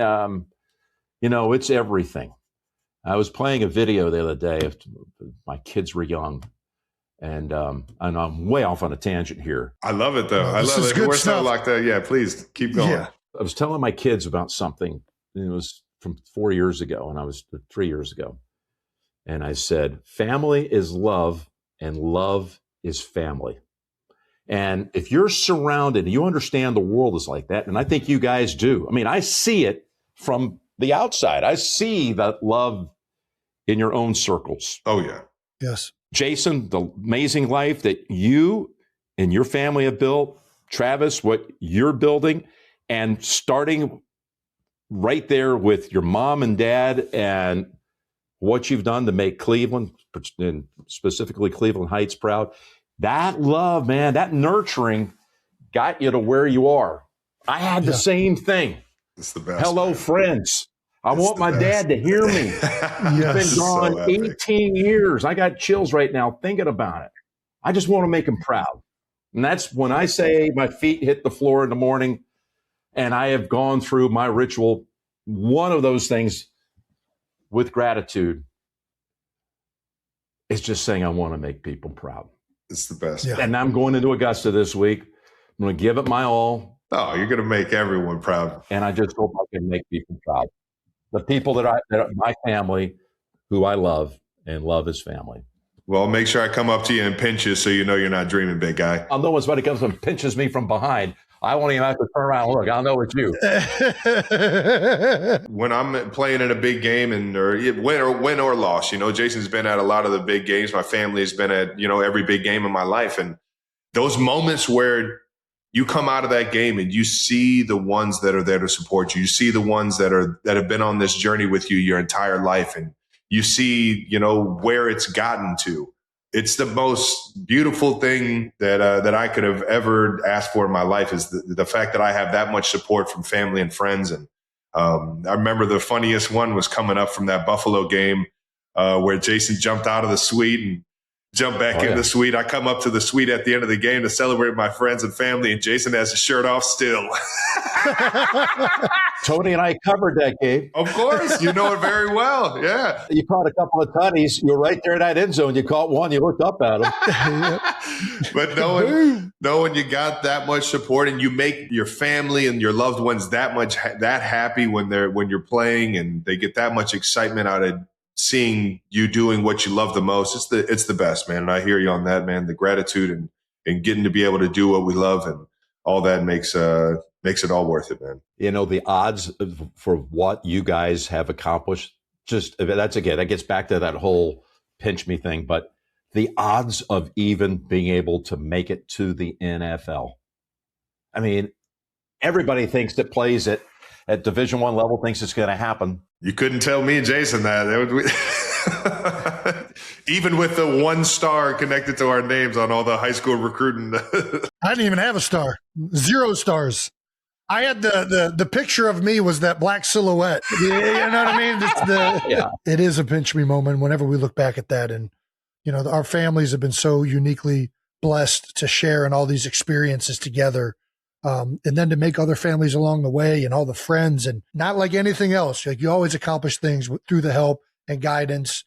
it's everything. I was playing a video the other day. My kids were young. And I'm way off on a tangent here. I love it, though. I love it. We're so like that. Yeah, please keep going. Yeah. I was telling my kids about something. It was from 4 years ago, and I was 3 years ago. And I said, family is love, and love is family. And if you're surrounded, you understand the world is like that, and I think you guys do. I mean, I see it from the outside. I see that love in your own circles. Oh, yeah. Yes. Jason, the amazing life that you and your family have built, Travis, what you're building, and starting right there with your mom and dad and what you've done to make Cleveland, and specifically Cleveland Heights, proud. That love, man, that nurturing got you to where you are. I had the same thing. It's the best. Hello, man. Friends. I want my dad to hear me. He's been gone 18 years. I got chills right now thinking about it. I just want to make him proud. And that's when I say my feet hit the floor in the morning and I have gone through my ritual, one of those things with gratitude is just saying I want to make people proud. It's the best. Yeah. And I'm going into Augusta this week. I'm going to give it my all. Oh, you're going to make everyone proud. And I just hope I can make people proud. The people that are my family, who I love, and love as family. Well, make sure I come up to you and pinch you so you know you're not dreaming, big guy. I'll know when somebody comes and pinches me from behind. I won't even have to turn around and look. I'll know it's you. When I'm playing in a big game and or win or loss, Jason's been at a lot of the big games. My family's been at, every big game in my life. And those moments where you come out of that game and you see the ones that are there to support you. You see the ones that have been on this journey with you your entire life. And you see, where it's gotten to. It's the most beautiful thing that I could have ever asked for in my life is the fact that I have that much support from family and friends. And I remember the funniest one was coming up from that Buffalo game where Jason jumped out of the suite and jump back in the suite. I come up to the suite at the end of the game to celebrate with my friends and family, and Jason has his shirt off still. Tony and I covered that game. Of course. You know it very well. Yeah. You caught a couple of tutties. You were right there in that end zone. You caught one. You looked up at him. But knowing you got that much support and you make your family and your loved ones that happy when you're playing, and they get that much excitement out of seeing you doing what you love the most, it's the best, man. And I hear you on that, man. The gratitude and getting to be able to do what we love and all that makes it all worth it, man. You know, the odds for what you guys have accomplished, that gets back to that whole pinch me thing, but the odds of even being able to make it to the NFL. I mean, everybody thinks that plays at Division I level thinks it's going to happen. You couldn't tell me and Jason that. Even with the 1 star connected to our names on all the high school recruiting. I didn't even have a star. 0 stars. I had the picture of me was that black silhouette. You know what I mean? It is a pinch me moment whenever we look back at that. And, you know, our families have been so uniquely blessed to share in all these experiences together. And then to make other families along the way and all the friends, and not like anything else. Like, you always accomplish things through the help and guidance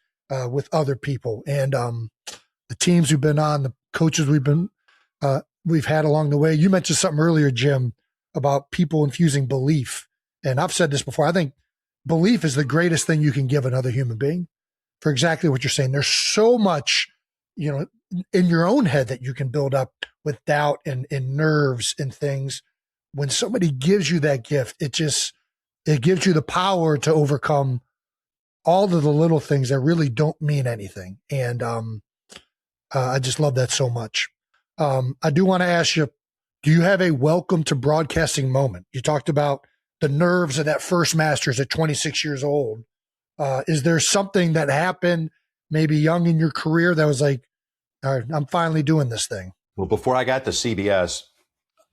with other people. And the teams we've been on, the coaches we've had along the way. You mentioned something earlier, Jim, about people infusing belief. And I've said this before. I think belief is the greatest thing you can give another human being for exactly what you're saying. There's so much, you know, in your own head that you can build up with doubt and nerves and things. When somebody gives you that gift, it gives you the power to overcome all of the little things that really don't mean anything. And I just love that so much. I do want to ask you, do you have a welcome to broadcasting moment? You talked about the nerves of that first Masters at 26 years old. Is there something that happened maybe young in your career that was like, all right, I'm finally doing this thing? Well, before I got to CBS,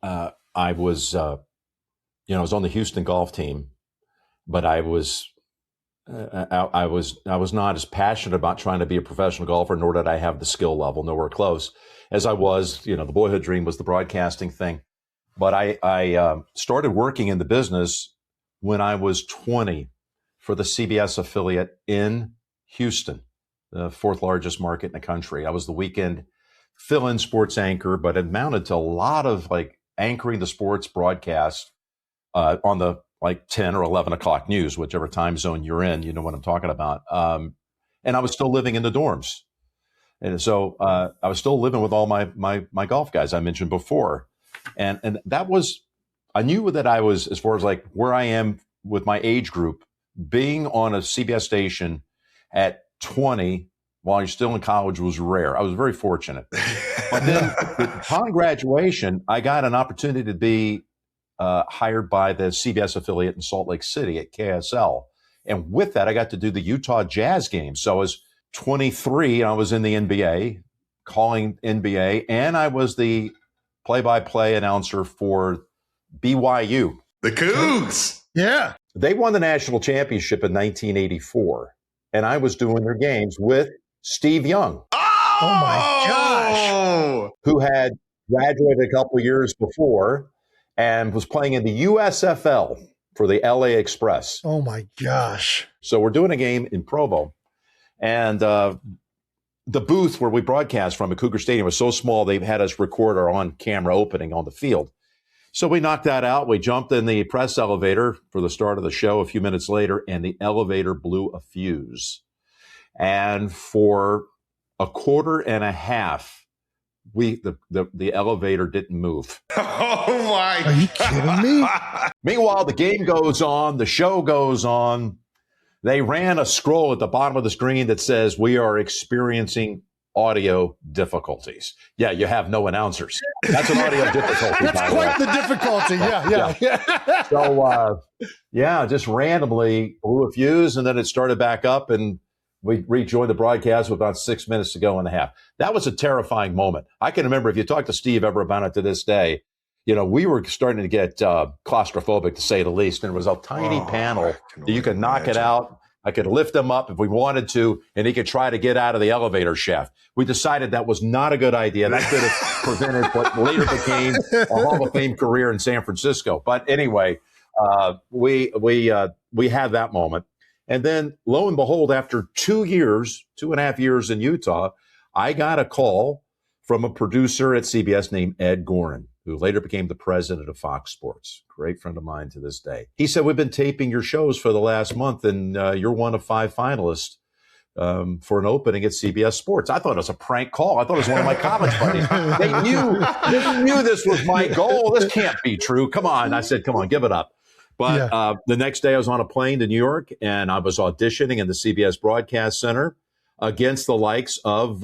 I was, I was on the Houston golf team, but I was not as passionate about trying to be a professional golfer, nor did I have the skill level, nowhere close, as I was. You know, the boyhood dream was the broadcasting thing. But I started working in the business when I was 20 for the CBS affiliate in Houston, the 4th largest market in the country. I was the weekend fill-in sports anchor, but it amounted to a lot of like anchoring the sports broadcast on the 10 or 11 o'clock news, whichever time zone you're in, you know what I'm talking about. And I was still living in the dorms. And so I was still living with all my golf guys I mentioned before. And that was, I knew that I was, as far as like where I am with my age group, being on a CBS station at 20 while you're still in college was rare. I was very fortunate. But then upon graduation, I got an opportunity to be hired by the CBS affiliate in Salt Lake City at KSL. And with that, I got to do the Utah Jazz game. So I was 23 and I was in the NBA, calling NBA, and I was the play-by-play announcer for BYU. The Cougs. Yeah. They won the national championship in 1984, and I was doing their games with Steve Young. Oh my gosh. Who had graduated a couple of years before and was playing in the USFL for the LA Express. Oh my gosh. So we're doing a game in Provo, and the booth where we broadcast from at Cougar Stadium was so small they had us record our on-camera opening on the field. So we knocked that out. We jumped in the press elevator for the start of the show a few minutes later, and the elevator blew a fuse. And for a quarter and a half, the elevator didn't move. Oh my! Are you kidding me? Meanwhile, the game goes on, the show goes on. They ran a scroll at the bottom of the screen that says, "We are experiencing audio difficulties." Yeah, you have no announcers. That's an audio difficulty. That's quite the difficulty. Yeah. So, just randomly blew a fuse, and then it started back up, and we rejoined the broadcast with about 6 minutes to go in the half. That was a terrifying moment. I can remember, if you talk to Steve ever about it to this day, you know, we were starting to get claustrophobic, to say the least. And it was a tiny panel that you could knock it out, I could lift him up if we wanted to, and he could try to get out of the elevator shaft. We decided that was not a good idea. That could have prevented what later became a Hall of Fame career in San Francisco. But anyway, we had that moment. And then lo and behold, after 2.5 years in Utah, I got a call from a producer at CBS named Ed Gorin, who later became the president of Fox Sports. Great friend of mine to this day. He said, we've been taping your shows for the last month, and you're one of 5 finalists for an opening at CBS Sports. I thought it was a prank call. I thought it was one of my college buddies. They knew this was my goal. This can't be true. Come on. I said, come on, give it up. But the next day I was on a plane to New York, and I was auditioning in the CBS Broadcast Center against the likes of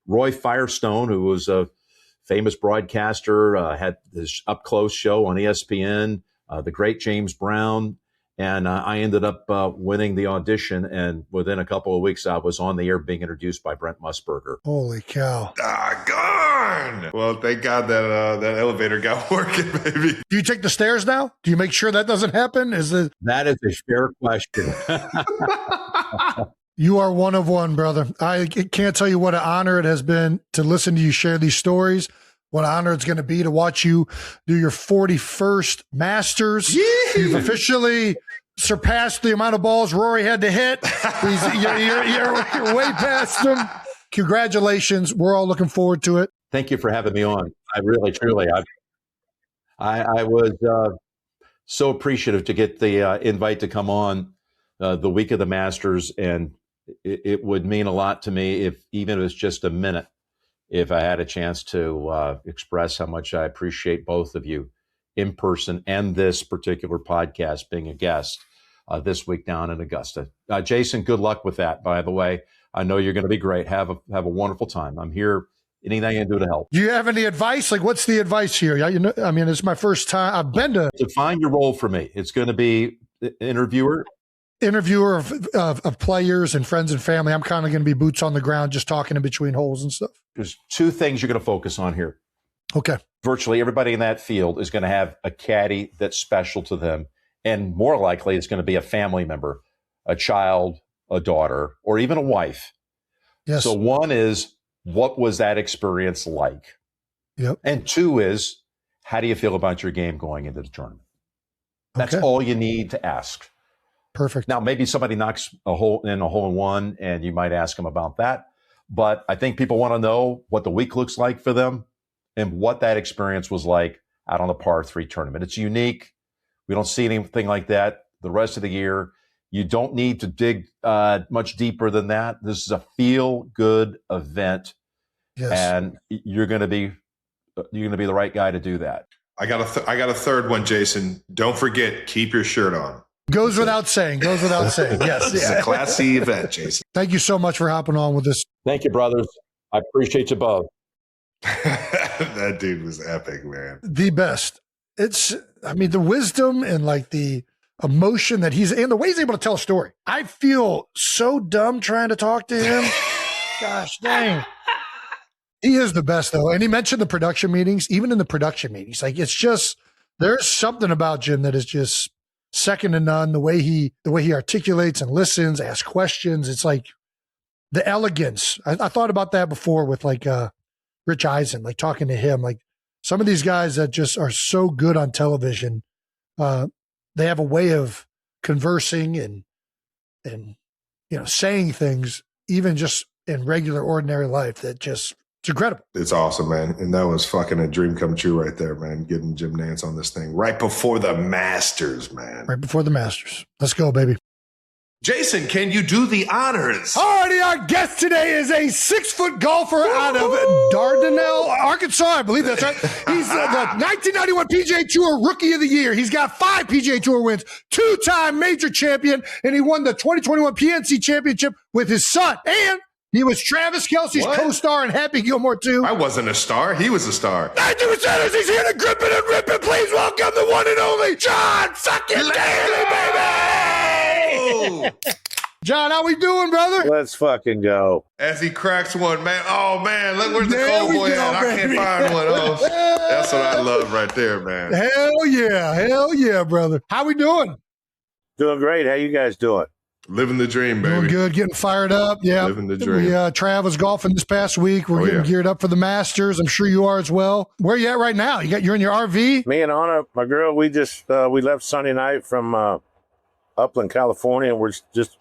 Roy Firestone, who was a famous broadcaster, had this up-close show on ESPN, the great James Brown. And I ended up winning the audition. And within a couple of weeks, I was on the air being introduced by Brent Musburger. Holy cow. Doggone. Well, thank God that that elevator got working, baby. Do you take the stairs now? Do you make sure that doesn't happen? That is a fair question. You are one of one, brother. I can't tell you what an honor it has been to listen to you share these stories. What an honor it's going to be to watch you do your 41st Masters. You've officially surpassed the amount of balls Rory had to hit. You're way past him. Congratulations. We're all looking forward to it. Thank you for having me on. I really, truly, I was so appreciative to get the invite to come on the week of the Masters, and it would mean a lot to me if even it was just a minute, if I had a chance to express how much I appreciate both of you in person and this particular podcast being a guest this week down in Augusta. Jason, good luck with that, by the way. I know you're going to be great. Have a wonderful time. I'm here. Anything I can do to help. Do you have any advice? Like, what's the advice here? I mean, it's my first time. I've been to. Define your role for me. It's going to be interviewer of players and friends and family. I'm kind of going to be boots on the ground, just talking in between holes and stuff. There's 2 things you're going to focus on here. Okay. Virtually everybody in that field is going to have a caddy that's special to them. And more likely, it's going to be a family member, a child, a daughter, or even a wife. Yes. So 1 is, what was that experience like? Yep. And 2 is, how do you feel about your game going into the tournament? That's all you need to ask. Perfect. Now, maybe somebody knocks a hole in one, and you might ask them about that. But I think people want to know what the week looks like for them and what that experience was like out on the par 3 tournament. It's unique. We don't see anything like that the rest of the year. You don't need to dig much deeper than that. This is a feel-good event, and you're going to be the right guy to do that. I got a third one, Jason. Don't forget, keep your shirt on. Goes without saying. Yes. It's a classy event, Jason. Thank you so much for hopping on with us. Thank you, brothers. I appreciate you both. That dude was epic, man. The best. The wisdom and like the emotion that and the way he's able to tell a story. I feel so dumb trying to talk to him. Gosh dang. He is the best though. And he mentioned the production meetings, even in the production meetings. Like, it's just, there's something about Jim that is just second to none. The way he articulates and listens, asks questions. It's like the elegance. I thought about that before with like Rich Eisen, like talking to him. Like, some of these guys that just are so good on television, they have a way of conversing and saying things even just in regular ordinary life that just, it's incredible. It's awesome, man. And that was fucking a dream come true right there, man. Getting Jim Nantz on this thing right before the Masters, man. Right before the Masters. Let's go, baby. Jason, can you do the honors? Alrighty, our guest today is a 6-foot golfer out of Dardanelle, Arkansas. I believe that's right. He's the 1991 PGA Tour Rookie of the Year. He's got 5 PGA Tour wins, 2-time major champion, and he won the 2021 PNC Championship with his son. And he was Travis Kelce's co-star in Happy Gilmore 2. I wasn't a star. He was a star. 92%, he's here to grip it and rip it. Please welcome the one and only John fucking Daly, baby! John, how we doing, brother? Let's fucking go. As he cracks one, man. Oh, man, look, where's the cold boy at? I can't find one. Oh, that's what I love right there, man. Hell yeah, brother. How we doing? Doing great. How you guys doing? Living the dream, baby. Doing good, getting fired up. Yeah. Living the dream. Trav was golfing this past week. We're getting geared up for the Masters. I'm sure you are as well. Where are you at right now? You're in your RV? Me and Anna, my girl, we left Sunday night from Upland, California, and we're just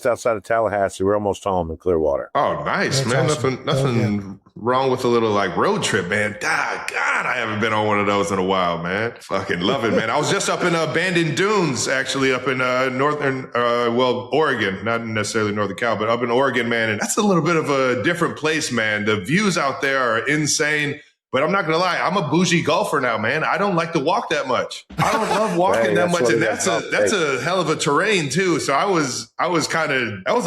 outside of Tallahassee. We're almost home in Clearwater. Oh, nice, man. Awesome. Nothing wrong with a little like road trip, man. God, I haven't been on one of those in a while, man. Fucking love it, man. I was just up in Bandon Dunes, actually, up in northern, Oregon, not necessarily Northern Cal, but up in Oregon, man. And that's a little bit of a different place, man. The views out there are insane. But I'm not going to lie, I'm a bougie golfer now, man. I don't like to walk that much. I don't love walking that much. And that's a hell of a terrain too. So I was that was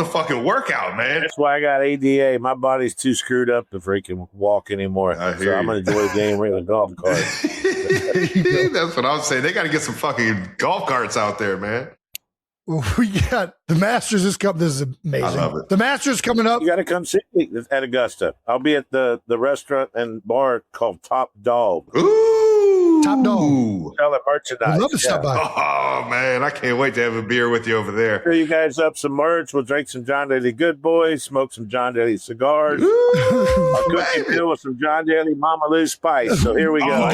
a fucking workout, man. That's why I got ADA. My body's too screwed up to freaking walk anymore. I'm going to enjoy the game with a golf cart. That's what I'm saying. They got to get some fucking golf carts out there, man. We got the Masters is coming. This is amazing. I love it. The Masters coming up. You got to come see me at Augusta. I'll be at the restaurant and bar called Top Dog. Ooh, Top Dog. Sell merchandise. I'd love to stop by. Oh man, I can't wait to have a beer with you over there. Fill you guys up some merch. We'll drink some John Daly Good Boys. Smoke some John Daly cigars. I'll cook you meal with some John Daly Mama Lou Spice. So here we go.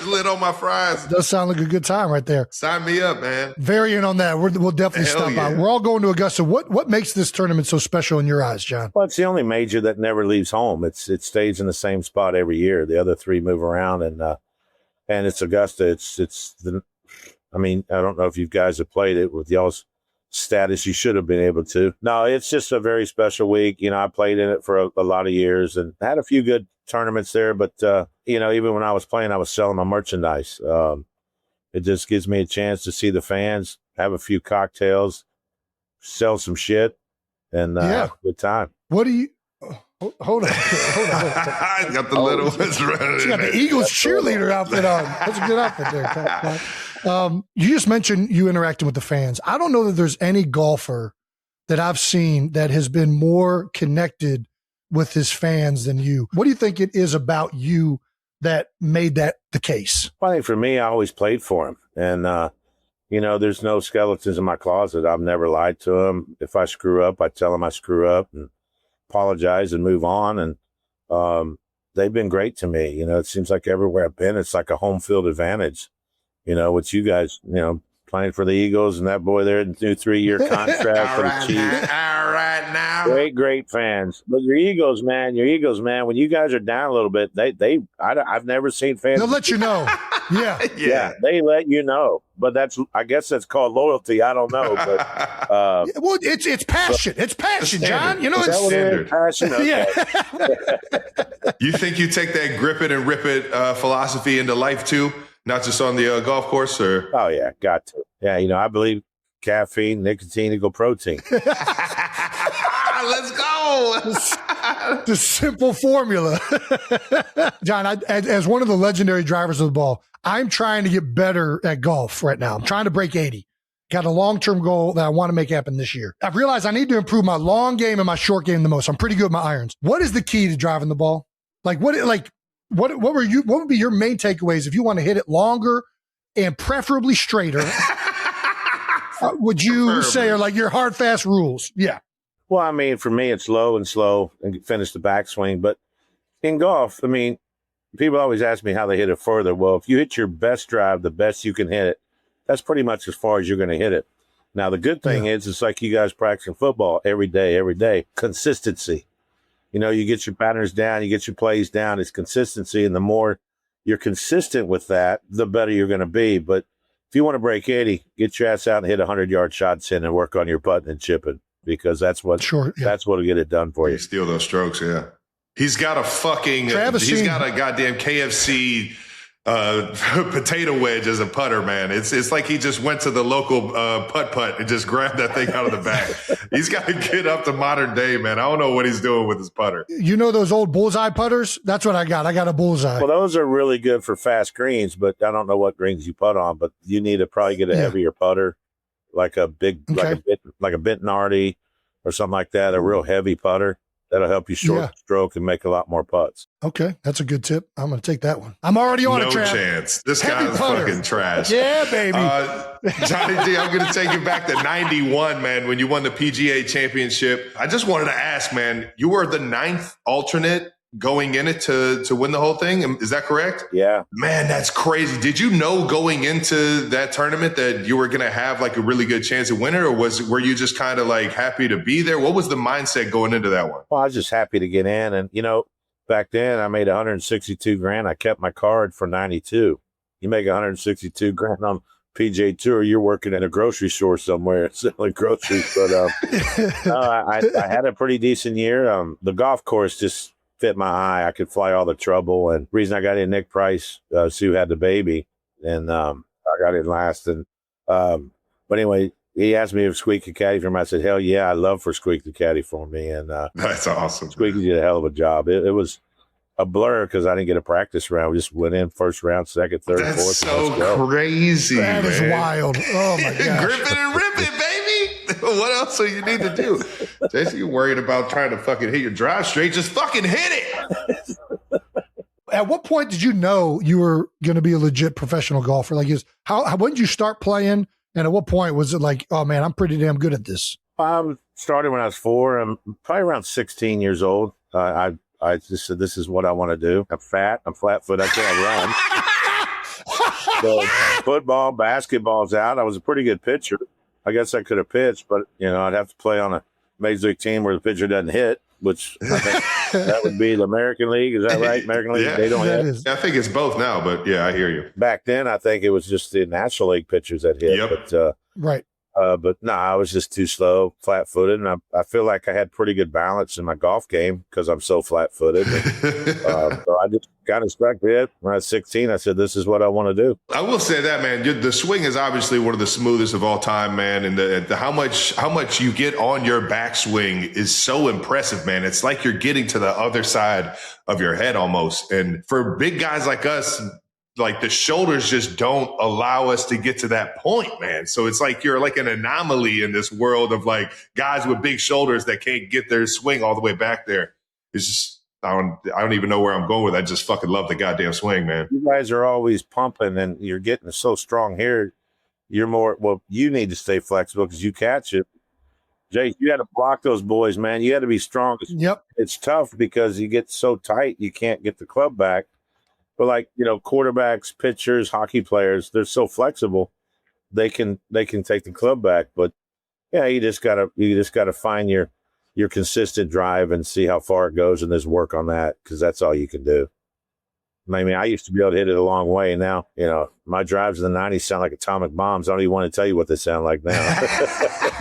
Lit on my fries. Does sound like a good time right there. Sign me up, man. Very in on that. We'll definitely stop by. We're all going to Augusta. What makes this tournament so special in your eyes, John? Well, it's the only major that never leaves home. It stays in the same spot every year. The other three move around, and it's Augusta. I don't know if you guys have played it with y'all's status. You should have been able to. No, it's just a very special week. I played in it for a lot of years and had a few good tournaments there, but even when I was playing, I was selling my merchandise. It just gives me a chance to see the fans, have a few cocktails, sell some shit, and have a good time. What do you hold on. I got the little ones running. She got the Eagles cheerleader outfit on. That's a good outfit there. You just mentioned you interacting with the fans. I don't know that there's any golfer that I've seen that has been more connected with his fans than you. What do you think it is about you that made that the case? Well, I think for me, I always played for him. And, there's no skeletons in my closet. I've never lied to him. If I screw up, I tell him I screw up and apologize and move on. And they've been great to me. It seems like everywhere I've been, it's like a home field advantage, with you guys, playing for the Eagles and that boy there, new 3-year contract for the Chiefs. All right now. Great fans. But your Eagles, man, when you guys are down a little bit, I've never seen fans. They'll let you know. Yeah, they let you know. But I guess that's called loyalty. I don't know. But well, it's passion. It's passion, John. It's standard. Passion. Okay. Yeah. You think you take that grip it and rip it philosophy into life too? Not just on the golf course, or? Oh, yeah, got to. Yeah, I believe caffeine, nicotine equal protein. Let's go. The simple formula. John, as one of the legendary drivers of the ball, I'm trying to get better at golf right now. I'm trying to break 80. Got a long-term goal that I want to make happen this year. I've realized I need to improve my long game and my short game the most. I'm pretty good with my irons. What is the key to driving the ball? What would be your main takeaways if you want to hit it longer and preferably straighter? Would you say are like your hard, fast rules? Yeah. Well, for me, it's low and slow and finish the backswing. But in golf, people always ask me how they hit it further. Well, if you hit your best drive, the best you can hit it, that's pretty much as far as you're going to hit it. Now, the good thing is it's like you guys practicing football every day. Consistency. You get your patterns down, you get your plays down. It's consistency. And the more you're consistent with that, the better you're going to be. But if you want to break 80, get your ass out and hit 100-yard shots in and work on your putting and chipping, because that's what'll get it done for you. Steal those strokes, yeah. He's got a goddamn KFC potato wedge as a putter, man. It's like he just went to the local putt and just grabbed that thing out of the bag. He's got to get up to modern day, man. I don't know what he's doing with his putter. Those old bullseye putters? That's what I got. I got a bullseye. Well, those are really good for fast greens, but I don't know what greens you putt on. But you need to probably get a heavier putter, like a big, like a Benton Artie or something like that. A real heavy putter. That'll help you short stroke and make a lot more putts. Okay, that's a good tip. I'm going to take that one. I'm already on it, Trav. No chance. This Heavy guy's putter. fucking trash. Yeah, baby. Johnny D, I'm going to take you back to 91, man, when you won the PGA championship. I just wanted to ask, man, you were the 9th alternate going in it to win the whole thing. Is that correct? Yeah. Man, that's crazy. Did you know going into that tournament that you were going to have like a really good chance of winning, or were you just kind of like happy to be there? What was the mindset going into that one? Well, I was just happy to get in. And, back then I made $162,000. I kept my card for 92. You make $162,000 on PGA Tour, you're working at a grocery store somewhere selling groceries. But I had a pretty decent year. The golf course just fit my eye. I could fly all the trouble. And the reason I got in, Nick Price, Sue had the baby, and I got in last. And but anyway, he asked me if Squeak could caddy for him. I said, hell yeah, I'd love for Squeak to caddy for me. And that's awesome. Squeaky did a hell of a job. It was a blur because I didn't get a practice round. We just went in first round, second, third, That's fourth. so crazy. That is wild. Oh my gosh. Grip it and rip it, baby. What else do you need to do? Jason, you're worried about trying to fucking hit your drive straight. Just fucking hit it. At what point did you know you were going to be a legit professional golfer? Like, when did you start playing? And at what point was it like, oh man, I'm pretty damn good at this? Started when I was 4. I'm probably around 16 years old. I just said, this is what I want to do. I'm fat. I'm flat-footed. I can't run. So football, basketball's out. I was a pretty good pitcher. I guess I could have pitched, but, I'd have to play on a major league team where the pitcher doesn't hit, which I think that would be the American League. Is that right? American League, they don't hit. I think it's both now, but yeah, I hear you. Back then, I think it was just the National League pitchers that hit. Yep. But, right. But no, I was just too slow, flat-footed, and I feel like I had pretty good balance in my golf game because I'm so flat-footed. So I just kind of stuck with it. When I was 16, I said, this is what I want to do. I will say that, man, the swing is obviously one of the smoothest of all time, man, and the how much you get on your backswing is so impressive, man. It's like you're getting to the other side of your head almost. And for big guys like us, like the shoulders just don't allow us to get to that point, man. So it's like you're like an anomaly in this world of like guys with big shoulders that can't get their swing all the way back there. It's just, I don't even know where I'm going with it. I just fucking love the goddamn swing, man. You guys are always pumping and you're getting so strong here. You're more, you need to stay flexible because you catch it. Jay, you had to block those boys, man. You had to be strong. Yep. It's tough because you get so tight, you can't get the club back. But like, quarterbacks, pitchers, hockey players, they're so flexible, they can take the club back. But yeah, you just gotta find your consistent drive and see how far it goes and just work on that because that's all you can do. I mean, I used to be able to hit it a long way, and now, my drives in the 90s sound like atomic bombs. I don't even want to tell you what they sound like now.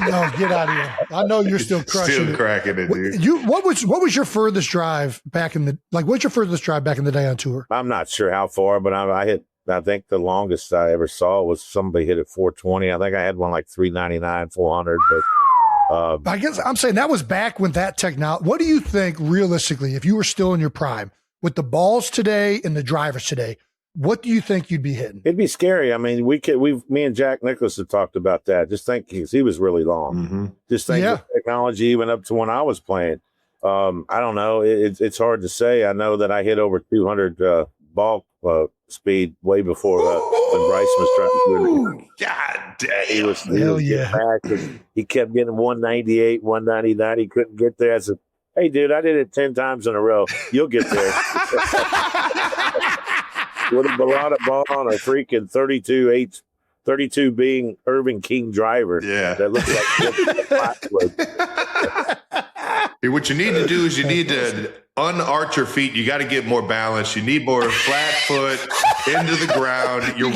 No, get out of here. I know you're still crushing it. Cracking it, dude. What was your furthest drive back in the what's your furthest drive back in the day on tour? I'm not sure how far, but I think the longest I ever saw was somebody hit at 420. I think I had one like 399, 400, but I guess I'm saying that was back when that technology. What do you think realistically, if you were still in your prime with the balls today and the drivers today, what do you think you'd be hitting? It'd be scary. I mean, me and Jack Nicklaus have talked about that. Just think, he was really long. Mm-hmm. Just think the technology even up to when I was playing. I don't know. It's hard to say. I know that I hit over 200 ball speed way before when Bryson was trying to do it. God damn. He was back. He kept getting 198, 199. He couldn't get there. I said, hey, dude, I did it 10 times in a row. You'll get there. With a Balata ball on a freaking 32 being Irving King driver. Yeah. That looks like Hey, what you need to do is you need to unarch your feet. You got to get more balance. You need more flat foot into the ground. Your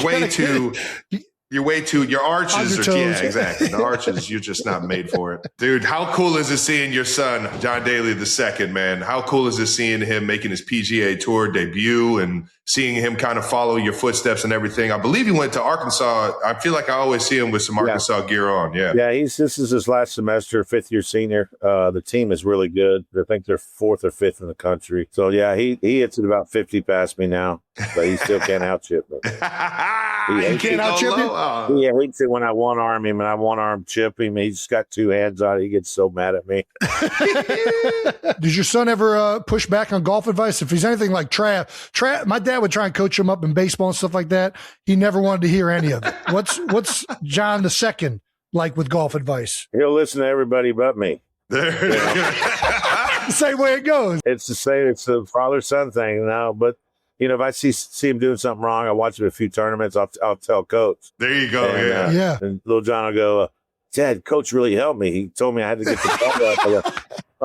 arches are, yeah, exactly. The arches, you're just not made for it. Dude, how cool is it seeing your son, John Daly II, man? How cool is it seeing him making his PGA Tour debut and seeing him kind of follow your footsteps and everything. I believe he went to Arkansas. I feel like I always see him with some Arkansas gear on. Yeah. Yeah. This is his last semester, 5th-year senior. The team is really good. I think they're 4th or 5th in the country. So yeah, he hits it about 50 past me now, but he still can't out-chip me. He can't out-chip you? Yeah, he said when I one-arm him and I one-arm chip him, he's got 2 hands on it. He gets so mad at me. Does your son ever push back on golf advice? If he's anything like Trav, my dad would try and coach him up in baseball and stuff like that. He never wanted to hear any of it. What's John II like with golf advice? He'll listen to everybody but me. The same way it goes. It's the same. It's the father-son thing now, but if I see him doing something wrong, I watch him a few tournaments. I'll tell coach. There you go. And, yeah. And little John will go, Dad, coach really helped me. He told me I had to get the ball up. I go,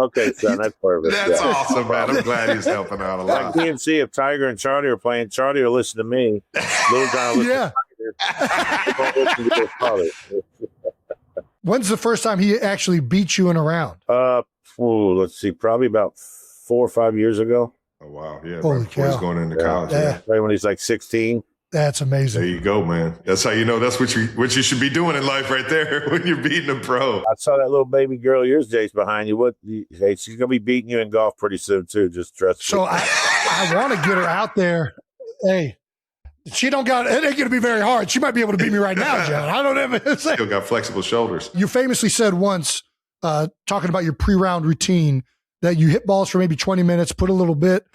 okay, son, that's perfect. That's awesome, man. I'm glad he's helping out a lot. Like DMC, if Tiger and Charlie are playing, Charlie will listen to me. Little John will listen to Tiger. When's the first time he actually beat you in a round? Let's see, probably about 4 or 5 years ago. Oh, wow. Yeah. Holy right before he's going into college. Yeah. Right when he's like 16. That's amazing. There you go, man. That's how you know that's what you should be doing in life right there when you're beating a pro. I saw that little baby girl of yours, Jace, behind you. Hey, she's going to be beating you in golf pretty soon, too. Just trust me. So I want to get her out there. Hey, it ain't going to be very hard. She might be able to beat me right now, John. I don't ever say. Still got flexible shoulders. You famously said once, talking about your pre-round routine, that you hit balls for maybe 20 minutes, put a little bit,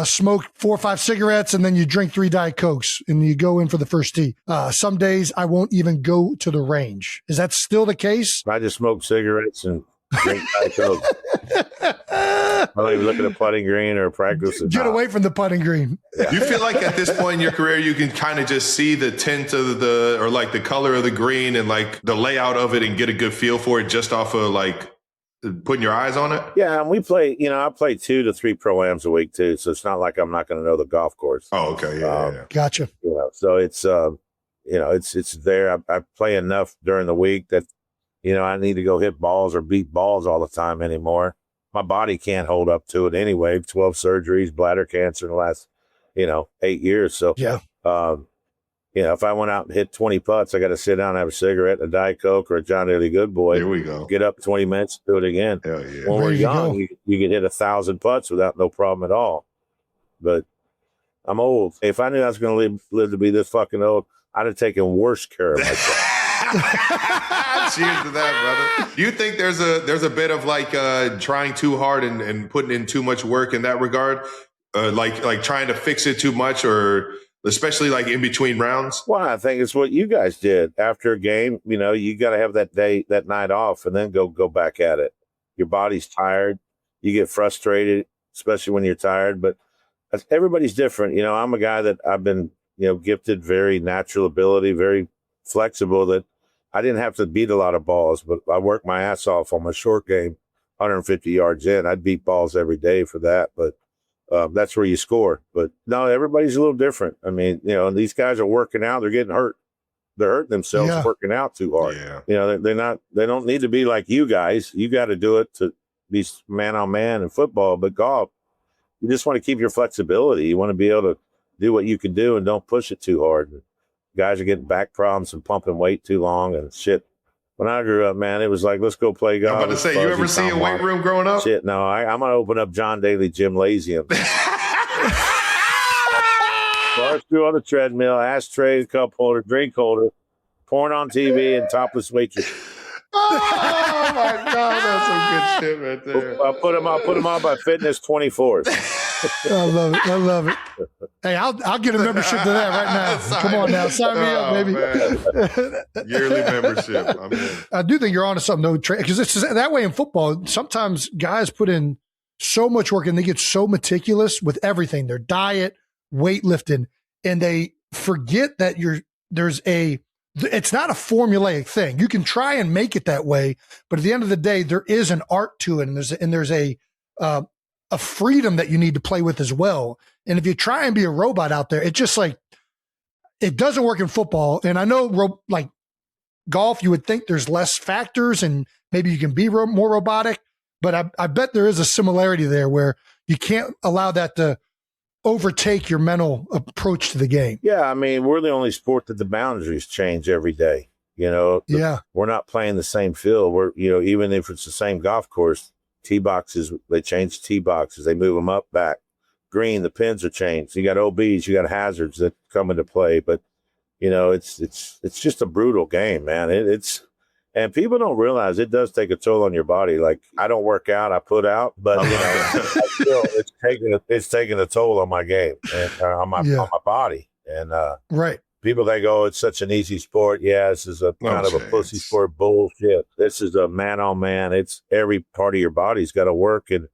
smoke 4 or 5 cigarettes, and then you drink 3 Diet Cokes, and you go in for the first tee. Some days I won't even go to the range. Is that still the case? I just smoke cigarettes and drink Diet Coke. I don't even look at a putting green or practice. Get away from the putting green. You feel like at this point in your career, you can kind of just see the tint of or like the color of the green and like the layout of it and get a good feel for it just off of like putting your eyes on it? Yeah, and we play, I play 2 to 3 pro-ams a week too, so it's not like I'm not going to know the golf course. Oh, okay, yeah. Gotcha. So it's, it's there. I play enough during the week that, I need to go hit balls or beat balls all the time anymore. My body can't hold up to it anyway. 12 surgeries, bladder cancer in the last, 8 years. So, yeah. If I went out and hit 20 putts, I got to sit down and have a cigarette, a Diet Coke, or a John Daly Good Boy. Here we go. Get up 20 minutes, do it again. Hell yeah. When we're young, you could hit 1,000 putts without no problem at all. But I'm old. If I knew I was going to live to be this fucking old, I'd have taken worse care of myself. Cheers to that, brother. Do you think there's a bit of like trying too hard and putting in too much work in that regard? Like trying to fix it too much, or especially like in between rounds? Well, I think it's what you guys did after a game. You got to have that night off and then go back at it. Your body's tired. You get frustrated, especially when you're tired, but everybody's different. I'm a guy that I've been, gifted, very natural ability, very flexible, that I didn't have to beat a lot of balls, but I worked my ass off on my short game, 150 yards in. I'd beat balls every day for that, but that's where you score. But no, everybody's a little different. I mean, these guys are working out. They're getting hurt. They're hurting themselves working out too hard. Yeah. They don't need to be like you guys. You got to do it to be man on man in football, but golf, you just want to keep your flexibility. You want to be able to do what you can do and don't push it too hard. Guys are getting back problems and pumping weight too long and shit. When I grew up, man, it was like, let's go play golf. I'm about to say, you ever see a weight room growing up? Shit, no. I'm going to open up John Daly Gymnasium. Bars through on the treadmill, ashtray, cup holder, drink holder, porn on TV, and topless waitress. Oh, my God. That's some good shit right there. I'll put them on by Fitness 24th. I love it. Hey, I'll get a membership to that right now. Come on now, sign me up, baby. Yearly membership. I do think you're onto something though, because it's that way in football. Sometimes guys put in so much work and they get so meticulous with everything, their diet, weightlifting, and they forget that it's not a formulaic thing. You can try and make it that way, but at the end of the day, there is an art to it, and there's a freedom that you need to play with as well. And if you try and be a robot out there, it's just like, it doesn't work in football. And I know like golf, you would think there's less factors and maybe you can be more robotic, but I bet there is a similarity there where you can't allow that to overtake your mental approach to the game. Yeah, I mean, we're the only sport that the boundaries change every day. We're not playing the same field. We're, even if it's the same golf course, tee boxes, they change tee boxes. They move them up, back. Green, the pins are changed. You got OBs, you got hazards that come into play. But, it's just a brutal game, man. And people don't realize it does take a toll on your body. Like, I don't work out, I put out, but it's taking a toll on my game and on my body. And right. People that go, it's such an easy sport. Yeah, this is a kind of a pussy sport. Bullshit. This is a man on man. It's every part of your body's got to work. And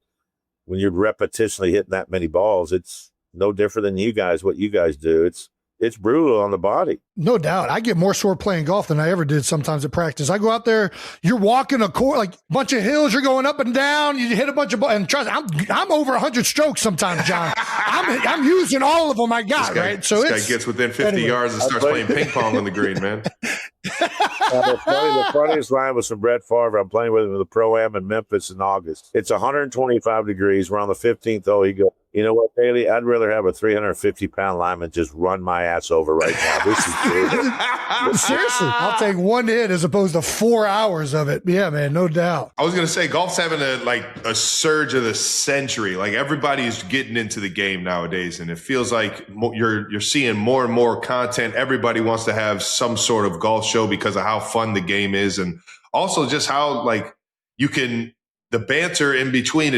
when you're repetitionally hitting that many balls, it's no different than what you guys do. It's brutal on the body. No doubt. I get more sore playing golf than I ever did sometimes at practice. I go out there, you're walking a course, like a bunch of hills, you're going up and down, you hit a bunch of balls. And trust me, I'm over 100 strokes sometimes, John. I'm using all of them I got, right? So this guy gets within 50 yards and starts playing ping pong on the green, man. The funniest line was from Brett Favre. I'm playing with him in the Pro-Am in Memphis in August. It's 125 degrees. We're on the 15th hole. He goes, you know what, Daly? I'd rather have a 350-pound lineman just run my ass over right now. This is good. Seriously, I'll take one hit as opposed to 4 hours of it. Yeah, man, no doubt. I was going to say, golf's having a surge of the century. Like, everybody's getting into the game nowadays, and it feels like you're seeing more and more content. Everybody wants to have some sort of golf show because of how fun the game is, and also just how the banter in between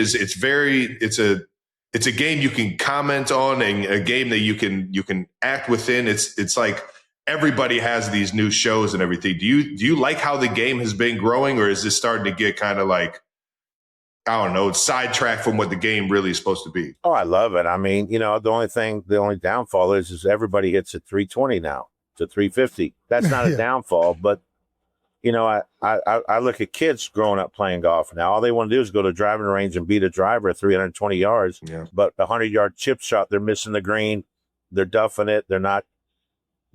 it's a game you can comment on and a game that you can act within. It's like everybody has these new shows and everything. Do you like how the game has been growing, or is this starting to get kind of like, I don't know, sidetracked from what the game really is supposed to be? Oh, I love it. I mean, the only downfall is everybody hits at 320 now to 350. That's not a downfall, but I look at kids growing up playing golf now. All they want to do is go to the driving range and beat a driver at 320 yards. Yeah. But the 100-yard chip shot, they're missing the green. They're duffing it. They're not,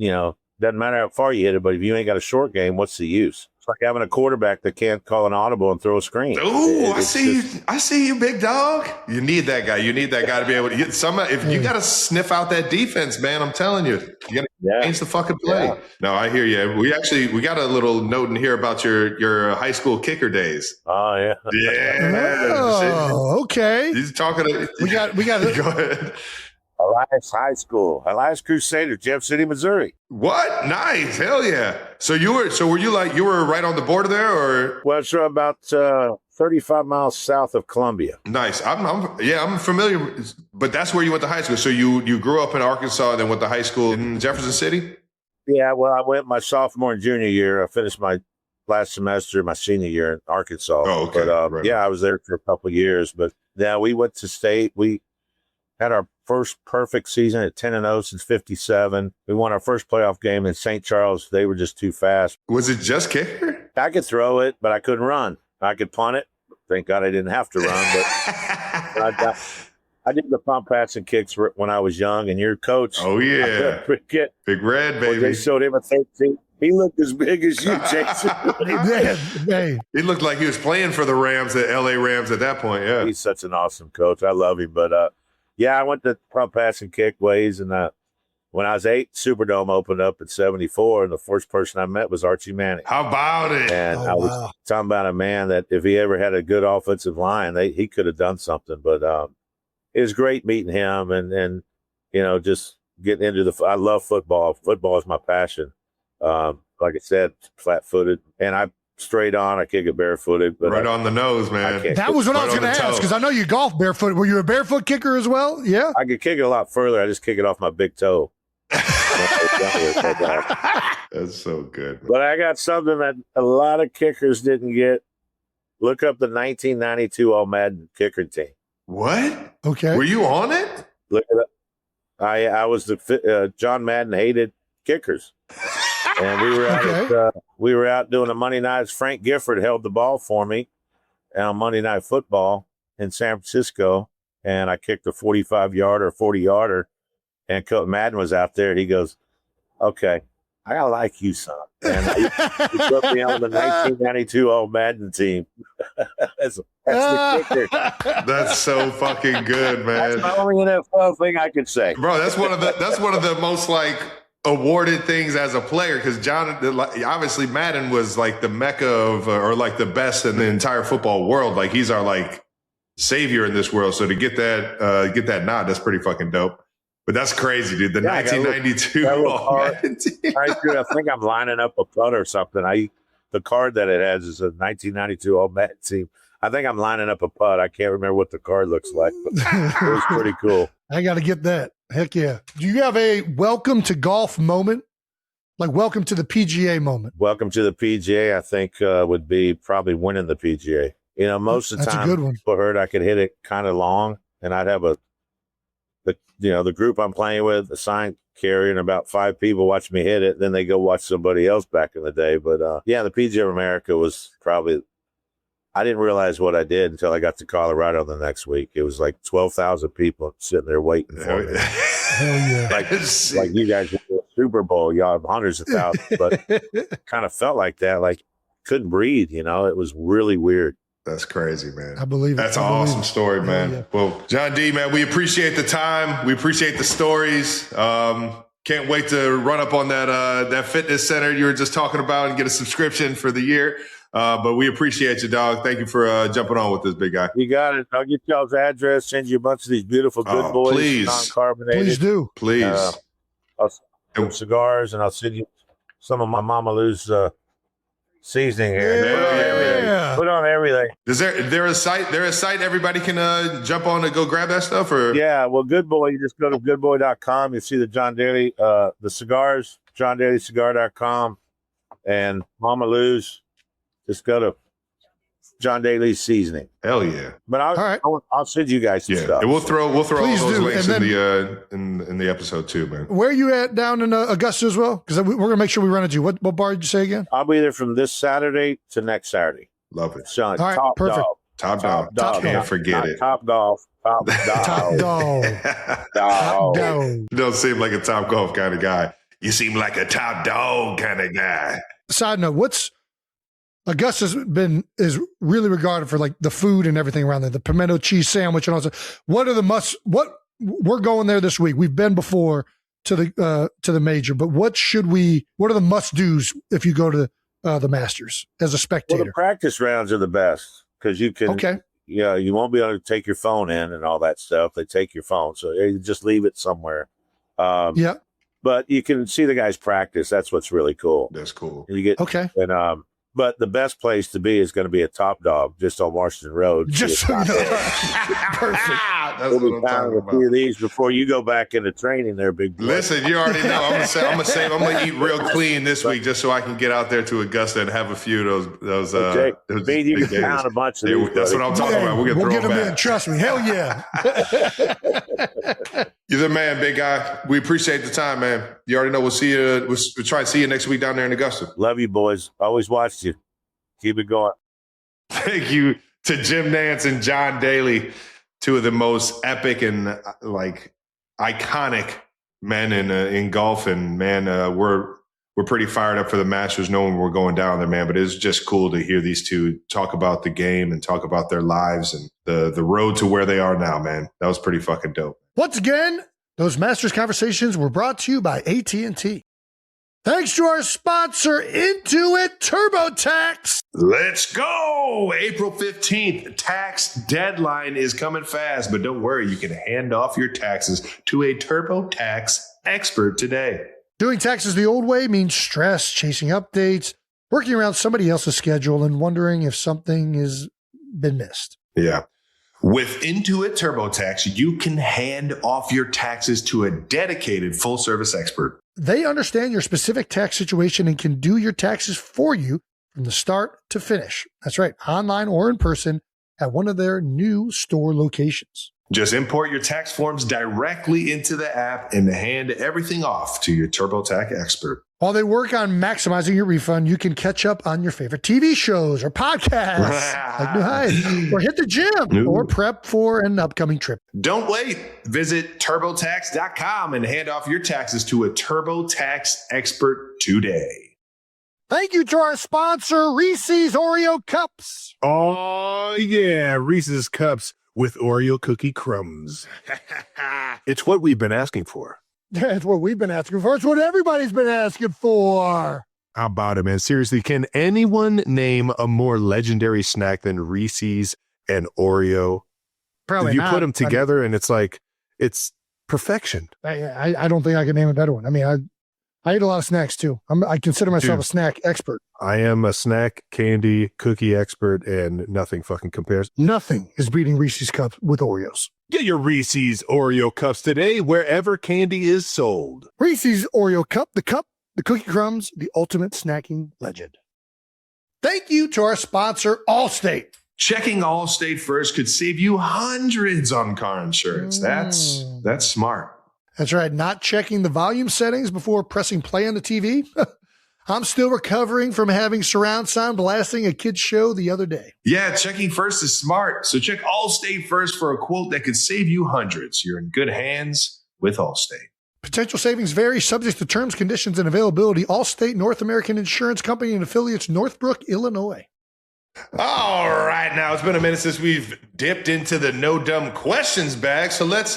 doesn't matter how far you hit it, but if you ain't got a short game, what's the use? It's like having a quarterback that can't call an audible and throw a screen. Ooh, I see you, big dog. You need that guy. You need that guy to be able to get if you got to sniff out that defense, man, I'm telling you, you got to change the fucking play. Yeah. No, I hear you. We got a little note in here about your high school kicker days. Oh, yeah. Yeah. Oh, okay. He's talking to, we got go ahead. Elias High School, Elias Crusader, Jeff City, Missouri. What? Nice. Hell yeah. So were you right on the border there, or? Well, it's about 35 miles south of Columbia. Nice. I'm familiar, but that's where you went to high school. So you grew up in Arkansas and then went to high school in Jefferson City? Yeah, well, I went my sophomore and junior year. I finished my last semester, my senior year in Arkansas. Oh, okay. But, right. I was there for a couple of years. But yeah, we went to state. We had our first perfect season at 10-0 since 57. We won our first playoff game in St. Charles. They were just too fast. Was it just kicker? I could throw it, but I couldn't run. I could punt it. Thank God I didn't have to run. But I did the pump, pats, and kicks when I was young. And your coach, oh yeah, Big Red, baby. They showed him at 13. He looked as big as you, Jason. He looked like he was playing for the LA Rams at that point. Yeah, he's such an awesome coach. I love him. But I went to pump, pass, and kick ways. And when I was 8, Superdome opened up at 74, and the first person I met was Archie Manning. How about it? And I was talking about a man that if he ever had a good offensive line, he could have done something. But it was great meeting him and just getting into I love football. Football is my passion. Like I said, flat-footed. And I straight on, I kick it barefooted. But right on the nose, man. That was what I was going to ask, because I know you golf barefoot. Were you a barefoot kicker as well? Yeah. I could kick it a lot further. I just kick it off my big toe. That's so good, man. But I got something that a lot of kickers didn't get. Look up the 1992 All-Madden kicker team. What? Okay. Were you on it? Look it up. I was the John Madden hated kickers. And we were out doing a Monday nights. Frank Gifford held the ball for me on Monday Night Football in San Francisco, and I kicked a 45-yarder, 40-yarder, and Coach Madden was out there. And he goes, "Okay, I like you, son. And you put me on the 1992 All Madden team. that's the kicker. That's so fucking good, man. That's the only NFL thing I could say. Bro, that's one of the most like awarded things as a player, because John, obviously Madden was like the mecca of, or like the best in the entire football world. Like he's our like savior in this world. So to get that nod, that's pretty fucking dope. But that's crazy, dude. The 1992 Madden team. I think I'm lining up a putt or something. The card that it has is a 1992 All Madden team. I think I'm lining up a putt. I can't remember what the card looks like, but it was pretty cool. I got to get that. Heck yeah. Do you have a welcome to golf moment? Like welcome to the PGA moment? Welcome to the PGA, I think, would be probably winning the PGA. You know, most of the time, a good one. For her, I could hit it kind of long, and I'd have the group I'm playing with, a sign carrier, and about 5 people watch me hit it. Then they go watch somebody else back in the day. But yeah, the PGA of America was probably, I didn't realize what I did until I got to Colorado the next week. It was like 12,000 people sitting there waiting for me. Hell yeah. Like you guys were the Super Bowl, y'all have hundreds of thousands, but kind of felt like that, like couldn't breathe, you know, it was really weird. That's crazy, man. I believe it. That's an awesome story, man. Yeah. Well, John D, man, we appreciate the time. We appreciate the stories. Can't wait to run up on that fitness center you were just talking about and get a subscription for the year. But we appreciate you, dog. Thank you for jumping on with this, big guy. You got it. I'll get y'all's address, send you a bunch of these beautiful good boys. Please. Non-carbonated. Please do. Please. I'll send you cigars, and I'll send you some of my Mama Lou's seasoning here. Put on everything. Is there a site everybody can jump on to go grab that stuff? Or yeah, well, Good Boy, you just go to goodboy.com. You see the John Daly, the cigars, JohnDalyCigar.com, and Mama Lou's. Just go to John Daly's seasoning. Hell yeah! But I'll send you guys some stuff. And we'll throw all those links then, in the episode too, man. Where are you at down in Augusta as well? Because we're gonna make sure we run into you. What bar did you say again? I'll be there from this Saturday to next Saturday. Love it. Sean, all right, top perfect. dog. Top dog. Can't forget it. Top golf. Top dog. Top dog. Dog. You don't seem like a top golf kind of guy. You seem like a top dog kind of guy. Side note, Augusta's is really regarded for like the food and everything around there, the pimento cheese sandwich and all that. What we're going there this week. We've been before to the major, but what are the must-dos if you go to the Masters as a spectator? Well, the practice rounds are the best because you can, you won't be able to take your phone in and all that stuff. They take your phone. So you just leave it somewhere. But you can see the guys practice. That's what's really cool. That's cool. You get, and, but the best place to be is going to be a Top Dog just on Washington Road. Just so you know. Perfect. That's what I'm talking about. A few of these before you go back into training there, big boy. Listen, you already know. I'm gonna eat real clean this week just so I can get out there to Augusta and have a few of those. You can pound a bunch of these. That's what I'm talking about. We'll get them in. Trust me. Hell yeah. You're the man, big guy. We appreciate the time, man. You already know. We'll see you. We'll try to see you next week down there in Augusta. Love you, boys. Always watched you. Keep it going. Thank you to Jim Nantz and John Daly, two of the most epic and like iconic men in golf. And man, we're pretty fired up for the Masters, knowing we're going down there, man. But it's just cool to hear these two talk about the game and talk about their lives and the road to where they are now, man. That was pretty fucking dope. Once again, those Masters conversations were brought to you by AT&T. Thanks to our sponsor, Intuit TurboTax. Let's go! April 15th, tax deadline is coming fast, but don't worry, you can hand off your taxes to a TurboTax expert today. Doing taxes the old way means stress, chasing updates, working around somebody else's schedule, and wondering if something has been missed. Yeah. With Intuit TurboTax, you can hand off your taxes to a dedicated full-service expert. They understand your specific tax situation and can do your taxes for you from the start to finish. That's right, online or in person at one of their new store locations. Just import your tax forms directly into the app and hand everything off to your TurboTax expert. While they work on maximizing your refund, you can catch up on your favorite TV shows or podcasts like New Heights, or hit the gym, or prep for an upcoming trip. Don't wait. Visit TurboTax.com and hand off your taxes to a TurboTax expert today. Thank you to our sponsor, Reese's Oreo Cups. Oh, yeah, Reese's Cups with Oreo cookie crumbs. It's what we've been asking for. That's what we've been asking for. It's what everybody's been asking for. How about it, man? Seriously, can anyone name a more legendary snack than Reese's and Oreo? Probably you not. put them together, and it's like, it's perfection. I don't think I could name a better one. I mean, I eat a lot of snacks too. I consider myself a snack expert. I am a snack, candy, cookie expert, and nothing fucking compares. Nothing is beating Reese's Cups with Oreos. Get your Reese's Oreo Cups today, wherever candy is sold. Reese's Oreo Cup, the cookie crumbs, the ultimate snacking legend. Thank you to our sponsor, Allstate. Checking Allstate first could save you hundreds on car insurance. That's smart. That's right. Not checking the volume settings before pressing play on the TV. I'm still recovering from having surround sound blasting a kid's show the other day. Yeah, checking first is smart. So check Allstate first for a quote that could save you hundreds. You're in good hands with Allstate. Potential savings vary, subject to terms, conditions, and availability. Allstate North American Insurance Company and affiliates, Northbrook, Illinois. All right, now it's been a minute since we've dipped into the no dumb questions bag, so let's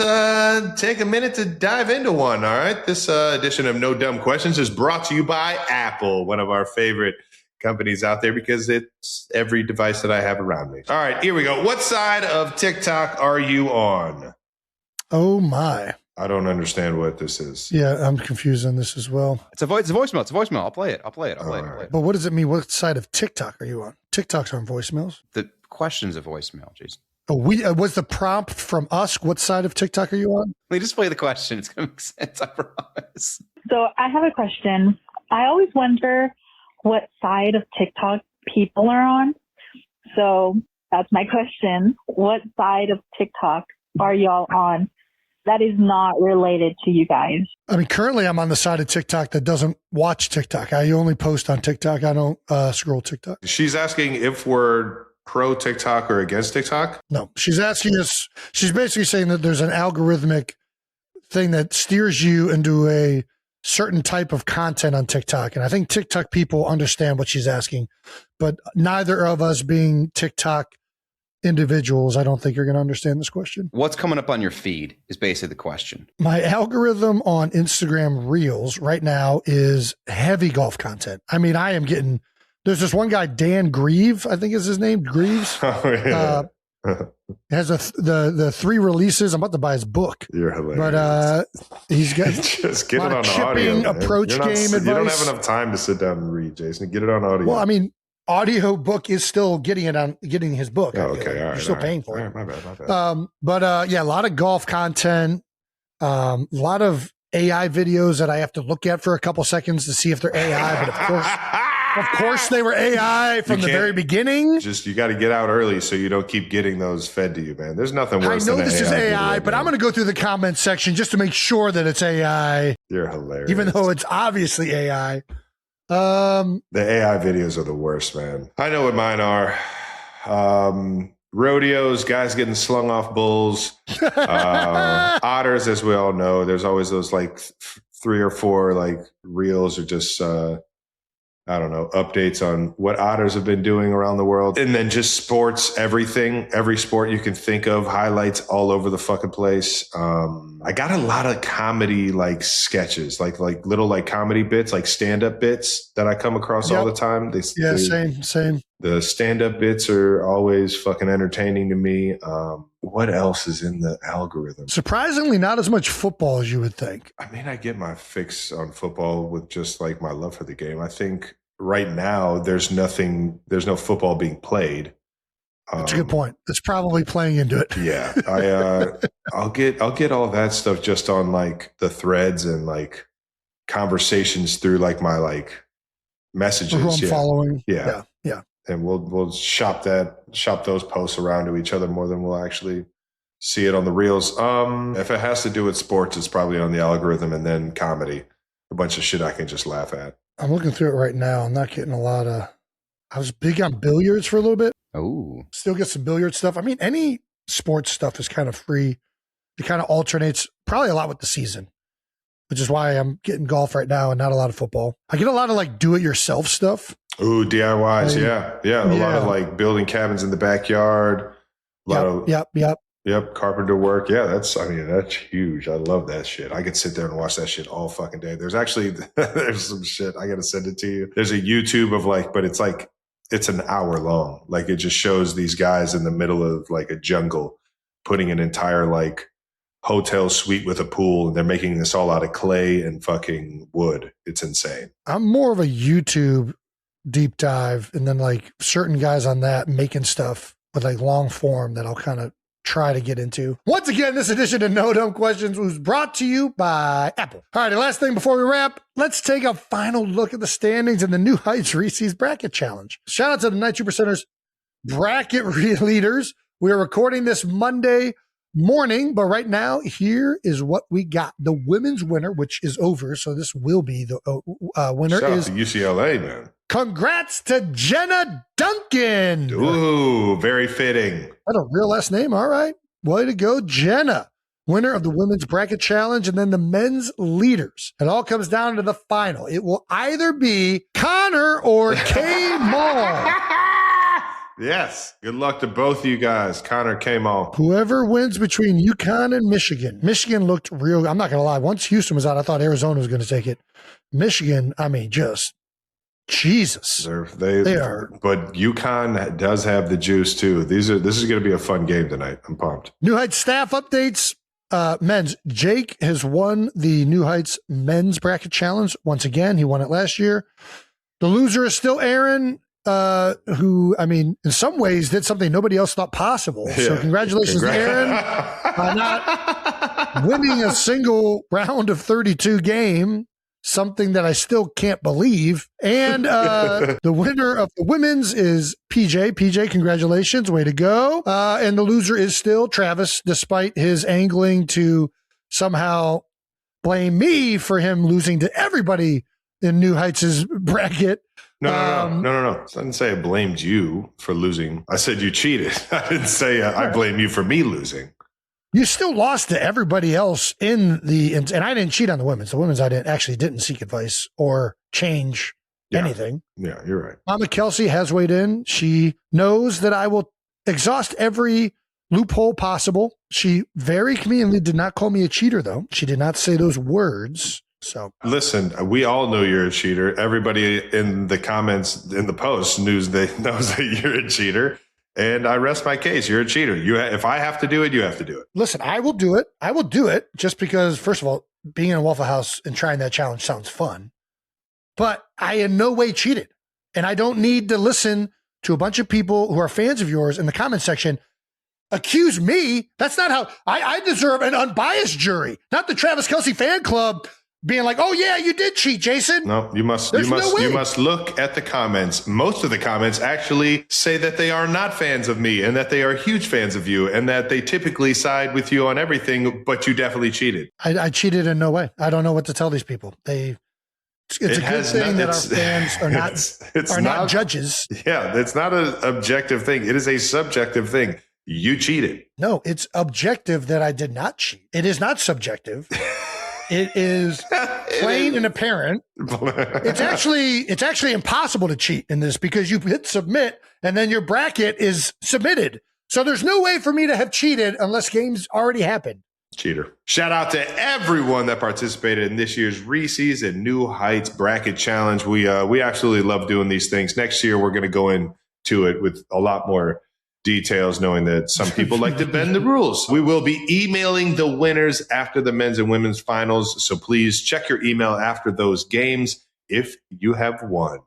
take a minute to dive into one. All right, this edition of No Dumb Questions is brought to you by Apple, one of our favorite companies out there because it's every device that I have around me. All right, here we go. What side of TikTok are you on? Oh my! I don't understand what this is. Yeah, I'm confused on this as well. It's a voicemail. It's a voicemail. I'll play it. I'll play it. But what does it mean? What side of TikTok are you on? TikTok's on voicemails. The question's a voicemail, Jason. Oh, was the prompt from us? What side of TikTok are you on? Let me just play the question. It's going to make sense, I promise. So I have a question. I always wonder what side of TikTok people are on. So that's my question. What side of TikTok are y'all on that is not related to you guys? I mean, currently I'm on the side of TikTok that doesn't watch TikTok. I only post on TikTok. I don't scroll TikTok. She's asking if we're pro TikTok or against TikTok? No, she's asking us, she's basically saying that there's an algorithmic thing that steers you into a certain type of content on TikTok. And I think TikTok people understand what she's asking, but neither of us being TikTok individuals, I don't think you're going to understand this question. What's coming up on your feed is basically the question. My algorithm on Instagram Reels right now is heavy golf content. I mean, I am getting, there's this one guy, Dan Grieve, I think is his name, Greaves. Oh, yeah. Has the 3 releases. I'm about to buy his book. You're hilarious. But he's got just get a lot it on of chipping, audio. Man. approach game advice. You don't have enough time to sit down and read, Jason. Get it on audio. Well, I mean, audio book is still getting his book. Oh, okay, all right. You're still paying for it. it. My bad. But yeah, a lot of golf content, a lot of AI videos that I have to look at for a couple seconds to see if they're AI. But of course, they were AI from the very beginning. Just you got to get out early so you don't keep getting those fed to you, man. There's nothing worse. I know than this is AI, video, but I'm going to go through the comment section just to make sure that it's AI. You're hilarious, even though it's obviously AI. The AI videos are the worst, man. I know what mine are. Rodeos, guys getting slung off bulls, otters, as we all know. There's always those like 3 or 4 like reels or just I don't know, updates on what otters have been doing around the world. And then just sports, everything, every sport you can think of, highlights all over the fucking place. I got a lot of comedy like sketches, like little like comedy bits, like stand-up bits that I come across all the time. Same. The stand-up bits are always fucking entertaining to me. What else is in the algorithm? Surprisingly, not as much football as you would think. I mean, I get my fix on football with just like my love for the game. I think right now there's no football being played. That's a good point. It's probably playing into it. Yeah. I'll get all that stuff just on like the threads and like conversations through like my like messages. Who I'm following. Yeah. And we'll shop those posts around to each other more than we'll actually see it on the reels. If it has to do with sports, it's probably on the algorithm, and then comedy. A bunch of shit I can just laugh at. I'm looking through it right now. I'm not getting a lot of. I was big on billiards for a little bit. Oh, still get some billiard stuff. I mean, any sports stuff is kind of free. It kind of alternates probably a lot with the season, which is why I'm getting golf right now and not a lot of football. I get a lot of like do-it-yourself stuff. Ooh, DIYs, yeah. A lot of like building cabins in the backyard. Yep, carpenter work. Yeah, that's huge. I love that shit. I could sit there and watch that shit all fucking day. There's some shit. I got to send it to you. There's a YouTube of but it's an hour long. Like it just shows these guys in the middle of like a jungle putting an entire like hotel suite with a pool, and they're making this all out of clay and fucking wood. It's insane. I'm more of a YouTube deep dive, and then like certain guys on that making stuff with like long form that I'll kind of try to get into. Once again, this edition of No Dumb Questions was brought to you by Apple. All right, the last thing before we wrap, let's take a final look at the standings in the New Heights Reese's Bracket Challenge. Shout out to the Night 2%ers bracket leaders. We are recording this Monday morning, but right now, here is what we got. The women's winner, which is over, so this will be the winner. Shout out to UCLA, man. Congrats to Jenna Duncan. Ooh, very fitting. That's a real last name. All right. Way to go, Jenna. Winner of the women's bracket challenge and then the men's leaders. It all comes down to the final. It will either be Connor or K Mall. Yes. Good luck to both of you guys. Connor, K Mall. Whoever wins between UConn and Michigan. Michigan looked real. I'm not going to lie. Once Houston was out, I thought Arizona was going to take it. Michigan, I mean, just Jesus. They are. But UConn does have the juice too. This is going to be a fun game tonight. I'm pumped. New Heights staff updates. Men's. Jake has won the New Heights men's bracket challenge. Once again, he won it last year. The loser is still Aaron, who, I mean, in some ways did something nobody else thought possible. Yeah. So congratulations to Aaron on not winning a single round of 32 game. Something that I still can't believe. And the winner of the women's is PJ. PJ, congratulations. Way to go. And the loser is still Travis, despite his angling to somehow blame me for him losing to everybody in New Heights' bracket. No. I didn't say I blamed you for losing. I said you cheated. I didn't say I blame you for me losing. You still lost to everybody else and I didn't cheat on the women's. The women's I didn't seek advice or change anything. Yeah, you're right. Mama Kelsey has weighed in. She knows that I will exhaust every loophole possible. She very conveniently did not call me a cheater, though. She did not say those words. So listen, we all know you're a cheater. Everybody in the comments in the post knows that you're a cheater. And I rest my case. You're a cheater. If I have to do it, you have to do it. Listen, I will do it. I will do it just because, first of all, being in a Waffle House and trying that challenge sounds fun. But I in no way cheated. And I don't need to listen to a bunch of people who are fans of yours in the comment section accuse me. That's not how I deserve an unbiased jury, not the Travis Kelce fan club being like, "Oh yeah, you did cheat, Jason." No, you must look at the comments. Most of the comments actually say that they are not fans of me and that they are huge fans of you and that they typically side with you on everything, but you definitely cheated. I cheated in no way. I don't know what to tell these people. It's a good thing that our fans are not judges. Yeah, it's not an objective thing. It is a subjective thing. You cheated. No, it's objective that I did not cheat. It is not subjective. It is plain and apparent. It's actually impossible to cheat in this because you hit submit and then your bracket is submitted. So there's no way for me to have cheated unless games already happened. Cheater. Shout out to everyone that participated in this year's Reese's and New Heights Bracket Challenge. We absolutely love doing these things. Next year, we're going to go into it with a lot more details, knowing that some people like to bend the rules. We will be emailing the winners after the men's and women's finals. So please check your email after those games if you have won.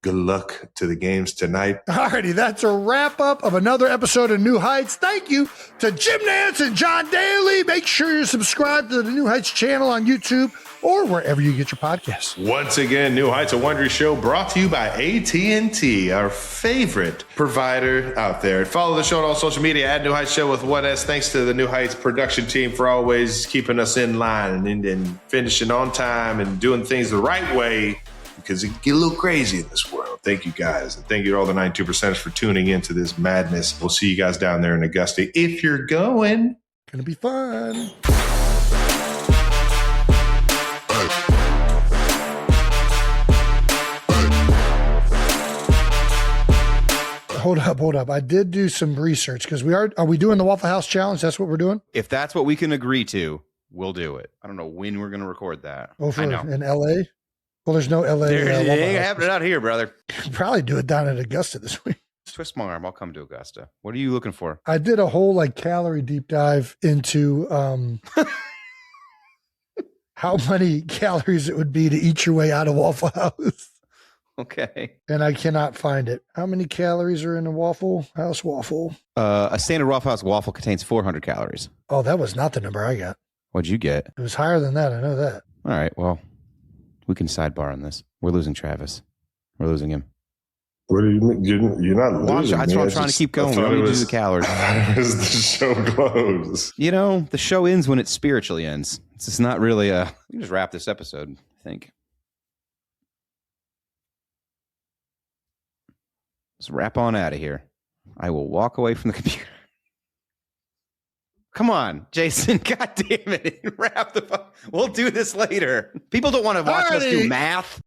Good luck to the games tonight. Alrighty, that's a wrap up of another episode of New Heights. Thank you to Jim Nantz and John Daly. Make sure you're subscribed to the New Heights channel on YouTube. or wherever you get your podcasts. Once again, New Heights of Wondery Show brought to you by AT&T, our favorite provider out there. Follow the show on all social media at New Heights Show with 1S. Thanks to the New Heights production team for always keeping us in line and finishing on time and doing things the right way, because it can get a little crazy in this world. Thank you guys. And thank you to all the 92%ers for tuning into this madness. We'll see you guys down there in Augusta if you're going. Gonna be fun. Hold up. I did do some research because are we doing the Waffle House Challenge? That's what we're doing? If that's what we can agree to, we'll do it. I don't know when we're going to record that. Oh, in LA? Well, there's no LA. It ain't happening out here, brother. Probably do it down at Augusta this week. Twist my arm. I'll come to Augusta. What are you looking for? I did a whole calorie deep dive into how many calories it would be to eat your way out of Waffle House. Okay. And I cannot find it. How many calories are in a Waffle House waffle? A standard Waffle House waffle contains 400 calories. Oh, that was not the number I got. What'd you get? It was higher than that. I know that. All right. Well, we can sidebar on this. We're losing Travis. We're losing him. What do you mean? You're not losing. That's why I'm trying to keep going. We don't need to do the calories. As the show closes. The show ends when it spiritually ends. It's just not really we can just wrap this episode, I think. Let's wrap on out of here. I will walk away from the computer. Come on, Jason. God damn it. Wrap the fuck. We'll do this later. People don't want to watch us do math.